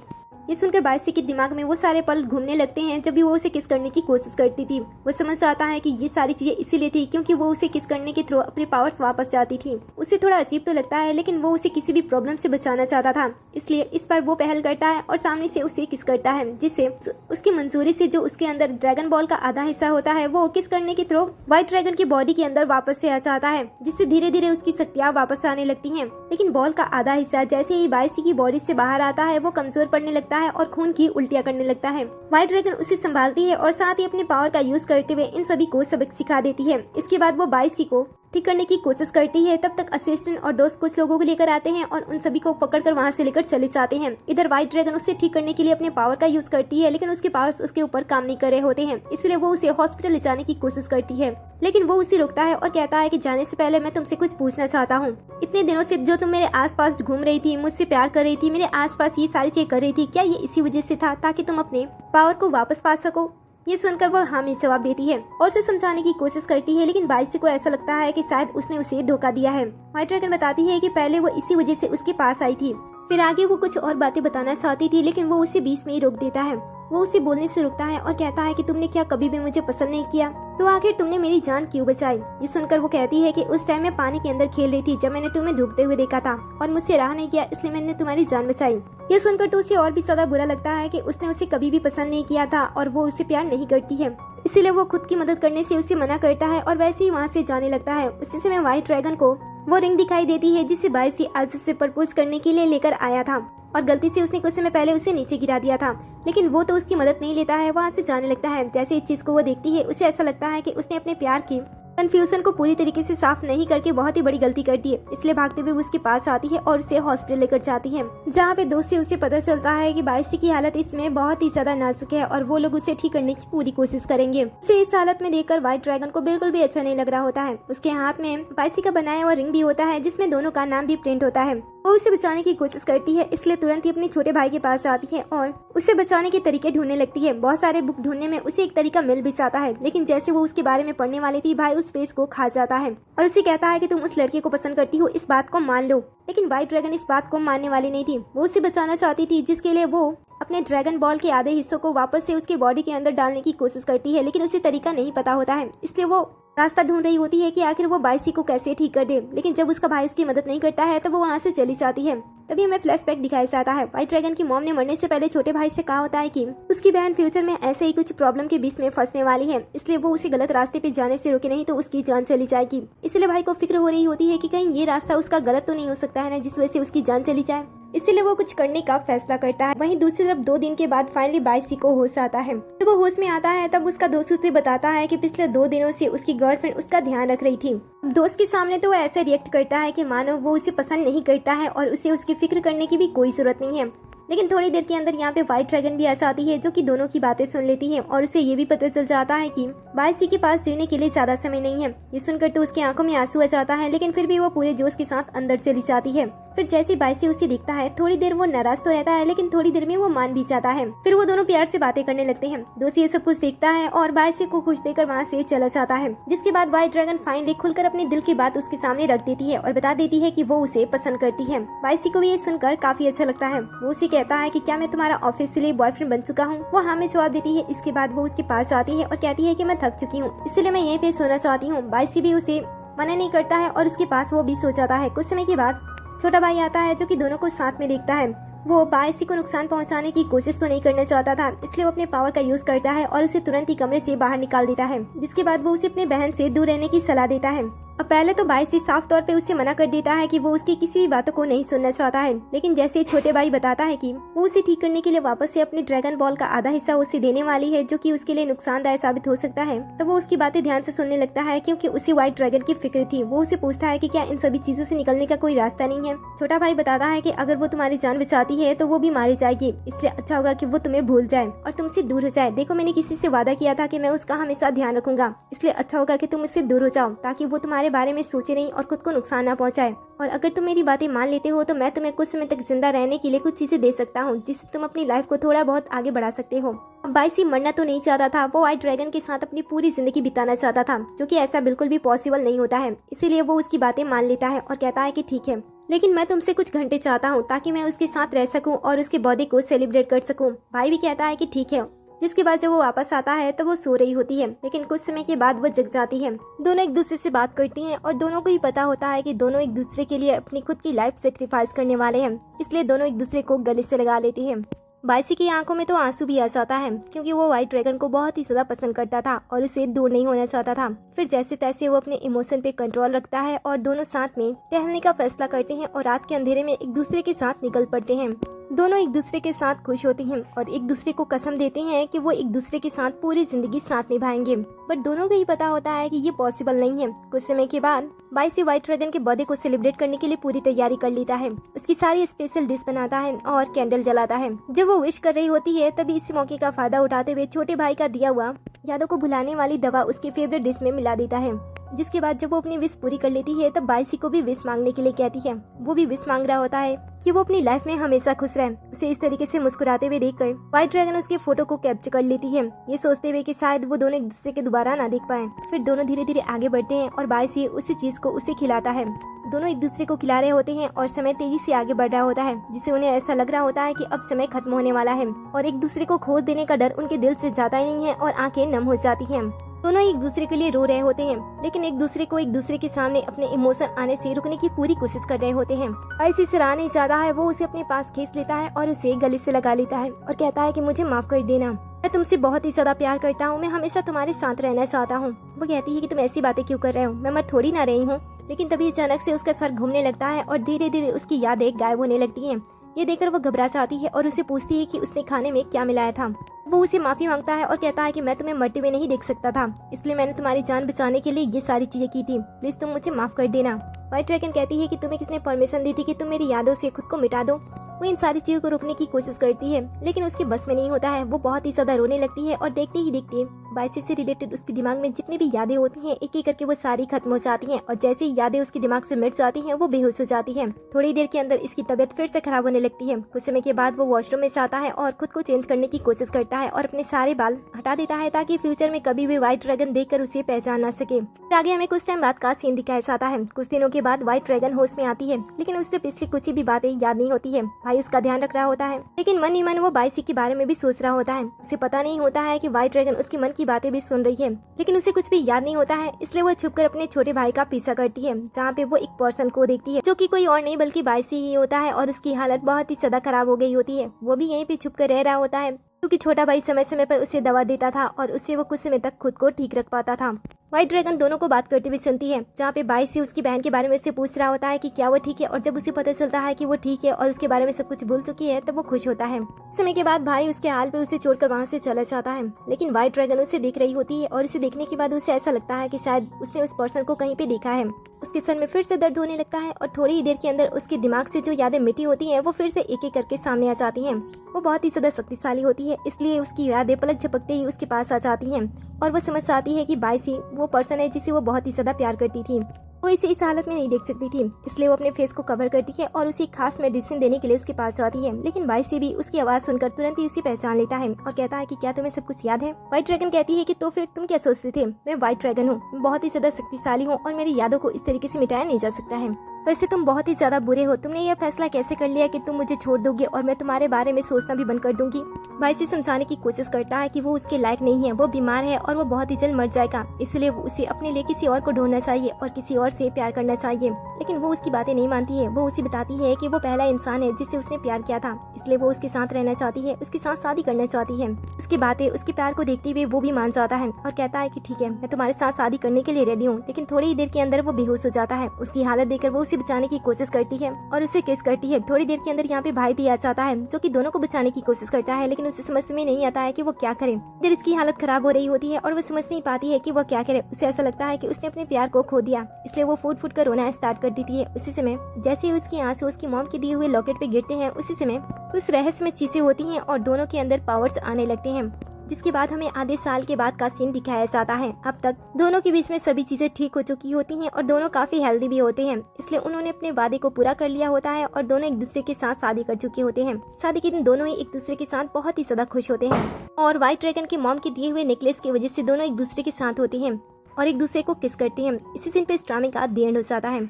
ये सुनकर बाइसी के दिमाग में वो सारे पल घूमने लगते हैं जब भी वो उसे किस करने की कोशिश करती थी। वो समझ आता है कि ये सारी चीजें इसीलिए थी क्योंकि वो उसे किस करने के थ्रू अपने पावर्स वापस चाहती थी। उसे थोड़ा अजीब तो लगता है, लेकिन वो उसे किसी भी प्रॉब्लम से बचाना चाहता था, इसलिए इस पर वो पहल करता है और सामने से उसे किस करता है, जिससे उसकी मंजूरी से जो उसके अंदर ड्रैगन बॉल का आधा हिस्सा होता है वो किस करने के थ्रू व्हाइट ड्रैगन की बॉडी के अंदर वापस से आ जाता है, जिससे धीरे धीरे उसकी शक्तियाँ वापस आने लगती है। लेकिन बॉल का आधा हिस्सा जैसे ही बाइसी की बॉडी से बाहर आता है वो कमजोर पड़ने लगता है और खून की उल्टियां करने लगता है। व्हाइट ड्रैगन उसे संभालती है और साथ ही अपने पावर का यूज करते हुए इन सभी को सबक सिखा देती है। इसके बाद वो बाइसी को ठीक करने की कोशिश करती है। तब तक असिस्टेंट और दोस्त कुछ लोगों को लेकर आते हैं और उन सभी को पकड़कर वहां से लेकर चले जाते हैं। इधर व्हाइट ड्रैगन उसे ठीक करने के लिए अपने पावर का यूज करती है, लेकिन उसके पावर्स उसके ऊपर काम नहीं कर रहे होते हैं, इसलिए वो उसे हॉस्पिटल ले जाने की कोशिश करती है, लेकिन वो उसे रोकता है और कहता है कि जाने से पहले मैं तुमसे कुछ पूछना चाहता हूँ। इतने दिनों से जो तुम मेरे आसपास घूम रही थी, मुझसे प्यार कर रही थी, मेरे आसपास ये सारी चीजें कर रही थी, क्या ये इसी वजह से था ताकि तुम अपने पावर को वापस पा सको? ये सुनकर वो हाँ में जवाब देती है और उसे समझाने की कोशिश करती है, लेकिन बाइसी को ऐसा लगता है कि शायद उसने उसे धोखा दिया है। व्हाइट ड्रैगन बताती है कि पहले वो इसी वजह से उसके पास आई थी, फिर आगे वो कुछ और बातें बताना चाहती थी, लेकिन वो उसे बीच में ही रोक देता है। वो उसे बोलने से रुकता है और कहता है कि तुमने क्या कभी भी मुझे पसंद नहीं किया, तो आखिर तुमने मेरी जान क्यों बचाई? ये सुनकर वो कहती है कि उस टाइम मैं पानी के अंदर खेल रही थी जब मैंने तुम्हें डूबते हुए देखा था और मुझसे रहा नहीं किया, इसलिए मैंने तुम्हारी जान बचाई। ये सुनकर तो उसे और भी ज्यादा बुरा लगता है कि उसने उसे कभी भी पसंद नहीं किया था और वो उसे प्यार नहीं करती है, इसीलिए वो खुद की मदद करने से उसे मना करता है और वैसे ही वहाँ से जाने लगता है। उसी समय व्हाइट ड्रैगन को वो रिंग दिखाई देती है जिसे बाइसी आज से प्रपोज करने के लिए लेकर आया था और गलती से उसने कुछ समय पहले उसे नीचे गिरा दिया था, लेकिन वो तो उसकी मदद नहीं लेता है, वहाँ से जाने लगता है। जैसे इस चीज को वो देखती है उसे ऐसा लगता है कि उसने अपने प्यार की कंफ्यूजन को पूरी तरीके से साफ नहीं करके बहुत ही बड़ी गलती करती है। इसलिए भागते हुए उसके पास आती है और उसे हॉस्पिटल लेकर जाती है, जहाँ पे दोस्त से उसे पता चलता है कि बाइसी की हालत इसमें बहुत ही ज्यादा नाजुक है और वो लोग उसे ठीक करने की पूरी कोशिश करेंगे। उसे इस हालत में देखकर व्हाइट ड्रैगन को बिल्कुल भी अच्छा नहीं लग रहा होता है। उसके हाथ में बाइसी का बनाया हुआ रिंग भी होता है जिसमें दोनों का नाम भी प्रिंट होता है। वो उसे बचाने की कोशिश करती है, इसलिए तुरंत ही अपने छोटे भाई के पास आती है और उसे बचाने के तरीके ढूंढने लगती है। बहुत सारे बुक ढूंढने में उसे एक तरीका मिल भी जाता है, लेकिन जैसे वो उसके बारे में पढ़ने वाली थी, भाई उस फेस को खा जाता है और उसे कहता है कि तुम उस लड़के को पसंद करती हो, इस बात को मान लो। लेकिन व्हाइट ड्रैगन इस बात को मानने वाली नहीं थी। वो उसे बचाना चाहती थी, जिसके लिए वो अपने ड्रैगन बॉल के आधे हिस्सों को वापस से उसके बॉडी के अंदर डालने की कोशिश करती है, लेकिन उसे तरीका नहीं पता होता है। इसलिए वो रास्ता ढूंढ रही होती है कि आखिर वो बाइसी को कैसे ठीक कर दे। लेकिन जब उसका भाई उसकी मदद नहीं करता है तो वो वहाँ से चली जाती है। तभी हमें फ्लैशबैक दिखाया जाता है। व्हाइट ड्रैगन की मॉम ने मरने से पहले छोटे भाई से कहा होता है कि उसकी बहन फ्यूचर में ऐसे ही कुछ प्रॉब्लम के बीच में फंसने वाली है, इसलिए वो उसे गलत रास्ते पे जाने से रोके, नहीं तो उसकी जान चली जाएगी। इसलिए भाई को फिक्र हो रही होती है कि कहीं ये रास्ता उसका गलत तो नहीं हो सकता है ना, जिस वजह से उसकी जान चली जाए। इसलिए वो कुछ करने का फैसला करता है। वहीं दूसरी तरफ 2 दिन के बाद फाइनली बाइसी को होश आता है। जब वो होश में आता है तब उसका दोस्त उसे बताता है कि पिछले 2 दिनों से उसकी गर्लफ्रेंड उसका ध्यान रख रही थी। दोस्त के सामने तो वो ऐसे रिएक्ट करता है कि मानो वो उसे पसंद नहीं करता है और उसे उसकी फिक्र करने की भी कोई जरूरत नहीं है। लेकिन थोड़ी देर के अंदर यहाँ पे व्हाइट ड्रैगन भी आ जाती है, जो कि दोनों की बातें सुन लेती है और उसे ये भी पता चल जाता है कि बाइसी के पास जीने के लिए ज्यादा समय नहीं है। ये सुनकर तो उसकी आंखों में आंसू आ जाता है, लेकिन फिर भी वो पूरे जोश के साथ अंदर चली जाती है। फिर जैसे बाइसी उसे दिखता है, थोड़ी देर वो नाराज तो रहता है, लेकिन थोड़ी देर में वो मान भी जाता है। फिर वो दोनों प्यार से बातें करने लगते हैं। दोस्त ये सब कुछ देखता है और बाइसी को खुश देकर वहाँ से चला जाता है। जिसके बाद व्हाइट ड्रैगन फाइनली खुलकर अपने दिल की बात उसके सामने रख देती है और बता देती है कि वो उसे पसंद करती है। बाइसी को भी ये सुनकर काफी अच्छा लगता है। वो उसे कहता है कि क्या मैं तुम्हारा ऑफिशियली बॉयफ्रेंड बन चुका हूँ? वो हाँ में जवाब देती है। इसके बाद वो उसके पास आती है और कहती है कि मैं थक चुकी हूँ, इसलिए मैं यहीं पे सोना चाहती हूँ। बाइसी भी उसे मना नहीं करता है और उसके पास वो भी सो जाता है। कुछ समय के बाद छोटा भाई आता है, जो कि दोनों को साथ में देखता है। वो बाइसी को नुकसान पहुंचाने की कोशिश तो नहीं करना चाहता था, इसलिए वो अपने पावर का यूज करता है और उसे तुरंत ही कमरे से बाहर निकाल देता है। जिसके बाद वो उसे अपने बहन से दूर रहने की सलाह देता है। अब पहले तो बाइसी साफ तौर पे उसे मना कर देता है कि वो उसकी किसी भी बातों को नहीं सुनना चाहता है, लेकिन जैसे छोटे भाई बताता है कि वो उसे ठीक करने के लिए वापस से अपने ड्रैगन बॉल का आधा हिस्सा उसे देने वाली है, जो कि उसके लिए नुकसानदायक साबित हो सकता है, तो वो उसकी बातें ध्यान से सुनने लगता है, क्योंकि उसे व्हाइट ड्रैगन की फिक्र थी। वो उसे पूछता है कि क्या इन सभी चीजों से निकलने का कोई रास्ता नहीं है। छोटा भाई बताता है कि अगर वो तुम्हारी जान बचाती है तो वो भी मारी जाएगी, इसलिए अच्छा होगा कि वो तुम्हें भूल जाए और तुमसे दूर हो जाए। देखो, मैंने किसी से वादा किया था कि मैं उसका हमेशा ध्यान रखूंगा, इसलिए अच्छा होगा कि तुम उससे दूर हो जाओ, ताकि वो तुम्हारे बारे में सोचे नहीं और खुद को नुकसान ना पहुंचाए। और अगर तुम मेरी बातें मान लेते हो तो मैं तुम्हें कुछ समय तक जिंदा रहने के लिए कुछ चीजें दे सकता हूँ, जिससे तुम अपनी लाइफ को थोड़ा बहुत आगे बढ़ा सकते हो। अब बाइसी मरना तो नहीं चाहता था, वो व्हाइट ड्रैगन के साथ अपनी पूरी जिंदगी बिताना चाहता था, जो कि ऐसा बिल्कुल भी पॉसिबल नहीं होता है। इसीलिए वो उसकी बातें मान लेता है और कहता है कि ठीक है, लेकिन मैं तुमसे कुछ घंटे चाहता हूँ ताकि मैं उसके साथ रह सकूं और उसके बर्थडे को सेलिब्रेट कर सकूं। भाई भी कहता है कि ठीक है। जिसके बाद जब वो वापस आता है तो वो सो रही होती है, लेकिन कुछ समय के बाद वो जग जाती है। दोनों एक दूसरे से बात करती हैं और दोनों को ही पता होता है कि दोनों एक दूसरे के लिए अपनी खुद की लाइफ सेक्रीफाइस करने वाले हैं, इसलिए दोनों एक दूसरे को गले से लगा लेती हैं। बाइसी की आंखों में तो आंसू भी आ जाता है, क्योंकि वो व्हाइट ड्रैगन को बहुत ही ज्यादा पसंद करता था और उसे दूर नहीं होना चाहता था। फिर जैसे तैसे वो अपने इमोशन पे कंट्रोल रखता है और दोनों साथ में टहलने का फैसला करते हैं और रात के अंधेरे में एक दूसरे के साथ निकल पड़ते हैं। दोनों एक दूसरे के साथ खुश होते हैं और एक दूसरे को कसम देते हैं कि वो एक दूसरे के साथ पूरी जिंदगी साथ निभाएंगे। बट दोनों को ही पता होता है कि ये पॉसिबल नहीं है। कुछ समय के बाद बाइसी व्हाइट ड्रैगन के बर्थडे को सेलिब्रेट करने के लिए पूरी तैयारी कर लेता है। उसकी सारी स्पेशल डिश बनाता है और कैंडल जलाता है। जब वो विश कर रही होती है तभी इस मौके का फायदा उठाते हुए छोटे भाई का दिया हुआ यादों को भुलाने वाली दवा उसके फेवरेट डिश में मिला देता है। जिसके बाद जब वो अपनी विश पूरी कर लेती है तब बाइसी को भी विश मांगने के लिए कहती है। वो भी विश मांग रहा होता है कि वो अपनी लाइफ में हमेशा खुश रहे। उसे इस तरीके से मुस्कुराते हुए देखकर व्हाइट ड्रैगन उसके फोटो को कैप्चर कर लेती है, ये सोचते हुए कि शायद वो दोनों एक दूसरे के दोबारा ना देख पाए। फिर दोनों धीरे धीरे आगे बढ़ते हैं और बाइसी उसी चीज को उसे खिलाता है। दोनों एक दूसरे को खिला रहे होते हैं और समय तेजी से आगे बढ़ रहा होता है, जिससे उन्हें ऐसा लग रहा होता है कि अब समय खत्म होने वाला है और एक दूसरे को खो देने का डर उनके दिल से जाता ही नहीं है और आंखें नम हो जाती हैं। दोनों एक दूसरे के लिए रो रहे होते हैं, लेकिन एक दूसरे को एक दूसरे के सामने अपने इमोशन आने से रुकने की पूरी कोशिश कर रहे होते हैं। बाइसी से राह नहीं चाहता है, वो उसे अपने पास खींच लेता है और उसे गले से लगा लेता है और कहता है कि मुझे माफ कर देना, मैं तुमसे बहुत ही ज्यादा प्यार करता हूँ, मैं हमेशा तुम्हारे साथ रहना चाहता हूँ। वो कहती है कि तुम ऐसी बातें क्यों कर रहे हो, मैं मर थोड़ी ना रही हूँ। लेकिन तभी अचानक से उसका सर घूमने लगता है और धीरे धीरे उसकी यादें गायब होने लगती हैं। ये देखकर वो घबरा जाती है और उसे पूछती है कि उसने खाने में क्या मिलाया था। वो उसे माफी मांगता है और कहता है कि मैं तुम्हें मरते हुए नहीं देख सकता था, इसलिए मैंने तुम्हारी जान बचाने के लिए ये सारी चीजें की थी, प्लीज तुम मुझे माफ कर देना। व्हाइट ड्रैगन कहती है कि तुम्हें किसने परमिशन दी थी कि तुम मेरी यादों से खुद को मिटा दो। वो इन सारी चीजों को रोकने की कोशिश करती है लेकिन उसके बस में नहीं होता है। वो बहुत ही ज्यादा रोने लगती है और देखते ही देखते बाइसी से रिलेटेड उसके दिमाग में जितनी भी यादें होती हैं एक एक करके वो सारी खत्म हो जाती हैं और जैसे ही यादें उसके दिमाग से मिट जाती हैं वो बेहोश हो जाती है। थोड़ी देर के अंदर इसकी तबीयत फिर से खराब होने लगती है। कुछ समय के बाद वो वॉशरूम में जाता है और खुद को चेंज करने की कोशिश करता है और अपने सारे बाल हटा देता है ताकि फ्यूचर में कभी भी व्हाइट ड्रैगन देखकर उसे पहचान ना सके। आगे हमें कुछ टाइम बाद का सीन दिखाया जाता है। कुछ दिनों के बाद व्हाइट ड्रैगन होश में आती है लेकिन उसे पिछली कुछ भी बातें याद नहीं होती है। भाई उसका ध्यान रख रहा होता है लेकिन मन ही मन वो बाइसी के बारे में भी सोच रहा होता है। उसे पता नहीं होता है कि व्हाइट ड्रैगन उसके मन की बातें भी सुन रही है लेकिन उसे कुछ भी याद नहीं होता है, इसलिए वो छुपकर अपने छोटे भाई का पीछा करती है जहाँ पे वो एक पर्सन को देखती है जो कि कोई और नहीं बल्कि बाइसी ही होता है और उसकी हालत बहुत ही ज्यादा खराब हो गई होती है। वो भी यहीं पे छुपकर रह रहा होता है क्योंकि छोटा भाई समय समय पर उसे दवा देता था और उससे वो कुछ समय तक खुद को ठीक रख पाता था। व्हाइट ड्रैगन दोनों को बात करते हुए सुनती है जहाँ पे बाइसी उसकी बहन के बारे में उससे पूछ रहा होता है कि क्या वो ठीक है और जब उसे पता चलता है कि वो ठीक है और उसके बारे में सब कुछ भूल चुकी है तब वो खुश होता है। समय के बाद भाई उसके हाल पे उसे छोड़कर वहाँ से चला जाता है लेकिन व्हाइट ड्रैगन उसे देख रही होती है और उसे देखने के बाद उसे ऐसा लगता है कि शायद उसने उस पर्सन को कहीं पे देखा है। उसके सर में फिर से दर्द होने लगता है और थोड़ी ही देर के अंदर उसके दिमाग से जो यादें मिटी होती हैं वो फिर से एक एक करके सामने आ जाती हैं। वो बहुत ही ज्यादा शक्तिशाली होती है इसलिए उसकी यादें पलक झपकते ही उसके पास आ जाती हैं और वो समझ जाती है कि बाइसी वो पर्सन है जिसे वो बहुत ही ज्यादा प्यार करती थी। वो इसे इस हालत में नहीं देख सकती थी इसलिए वो अपने फेस को कवर करती है और उसे खास मेडिसिन देने के लिए उसके पास जाती है लेकिन बाइसी भी उसकी आवाज सुनकर तुरंत ही उसे पहचान लेता है और कहता है कि क्या तुम्हें सब कुछ याद है। व्हाइट ड्रैगन कहती है कि तो फिर तुम क्या सोचते थे, मैं व्हाइट ड्रैगन हूँ, मैं बहुत ही ज्यादा शक्तिशाली हूँ और मेरी यादों को इस तरीके से मिटाया नहीं जा सकता है। वैसे तुम बहुत ही ज्यादा बुरे हो, तुमने यह फैसला कैसे कर लिया कि तुम मुझे छोड़ दोगे और मैं तुम्हारे बारे में सोचना भी बंद कर दूंगी। बाइसी समझाने की कोशिश करता है कि वो उसके लायक नहीं है, वो बीमार है और वो बहुत ही जल्द मर जाएगा, इसलिए उसे अपने लिए किसी और को ढूंढना चाहिए और किसी और से प्यार करना चाहिए। लेकिन वो उसकी बातें नहीं मानती है। वो उसे बताती है कि वो पहला इंसान है जिससे उसने प्यार किया था, इसलिए वो उसके साथ रहना चाहती है, उसके साथ शादी करना चाहती है। उसकी बातें उसके प्यार को देखते हुए वो भी मान जाता है और कहता है कि ठीक है, मैं तुम्हारे साथ शादी करने के लिए रेडी हूँ। लेकिन थोड़ी ही देर के अंदर वो बेहोश हो जाता है। उसकी हालत देखकर वो उसे बचाने की कोशिश करती है और उसे किस करती है। थोड़ी देर के अंदर यहाँ पे भाई भी आ जाता है जो कि दोनों को बचाने की कोशिश करता है लेकिन उसे समझ में नहीं आता है कि वो क्या करे। देर इसकी हालत खराब हो रही होती है और वो समझ नहीं पाती है कि वो क्या करे। उसे ऐसा लगता है कि उसने अपने प्यार को खो दिया, इसलिए वो फूट फूट कर रोना स्टार्ट कर देती है। उसी समय जैसे ही उसकी आंसू उसकी मॉम के दिए हुए लॉकेट पे गिरते हैं उसी समय उस रहस्य में चीजें होती हैं और दोनों के अंदर पावर्स आने लगते हैं, जिसके बाद हमें आधे साल के बाद का सीन दिखाया जाता है। अब तक दोनों के बीच में सभी चीजें ठीक हो चुकी होती हैं और दोनों काफी हेल्दी भी होते हैं, इसलिए उन्होंने अपने वादे को पूरा कर लिया होता है और दोनों एक दूसरे के साथ शादी कर चुके होते हैं। शादी के दिन दोनों ही एक दूसरे के साथ बहुत ही ज्यादा खुश होते हैं और व्हाइट ड्रैगन के मॉम के दिए हुए नेकलेस की वजह से दोनों एक दूसरे के साथ होते हैं और एक दूसरे को किस करते हैं। इसी दिन पे इस ड्रामे का द एंड हो जाता है।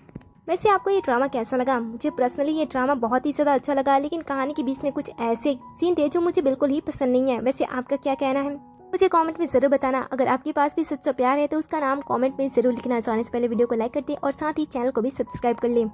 वैसे आपको ये ड्रामा कैसा लगा? मुझे पर्सनली ये ड्रामा बहुत ही ज्यादा अच्छा लगा, लेकिन कहानी के बीच में कुछ ऐसे सीन थे जो मुझे बिल्कुल ही पसंद नहीं है। वैसे आपका क्या कहना है मुझे कमेंट में जरूर बताना। अगर आपके पास भी सच्चा प्यार है तो उसका नाम कमेंट में जरूर लिखना। जाने से पहले वीडियो को लाइक कर दें और साथ ही चैनल को भी सब्सक्राइब कर लें।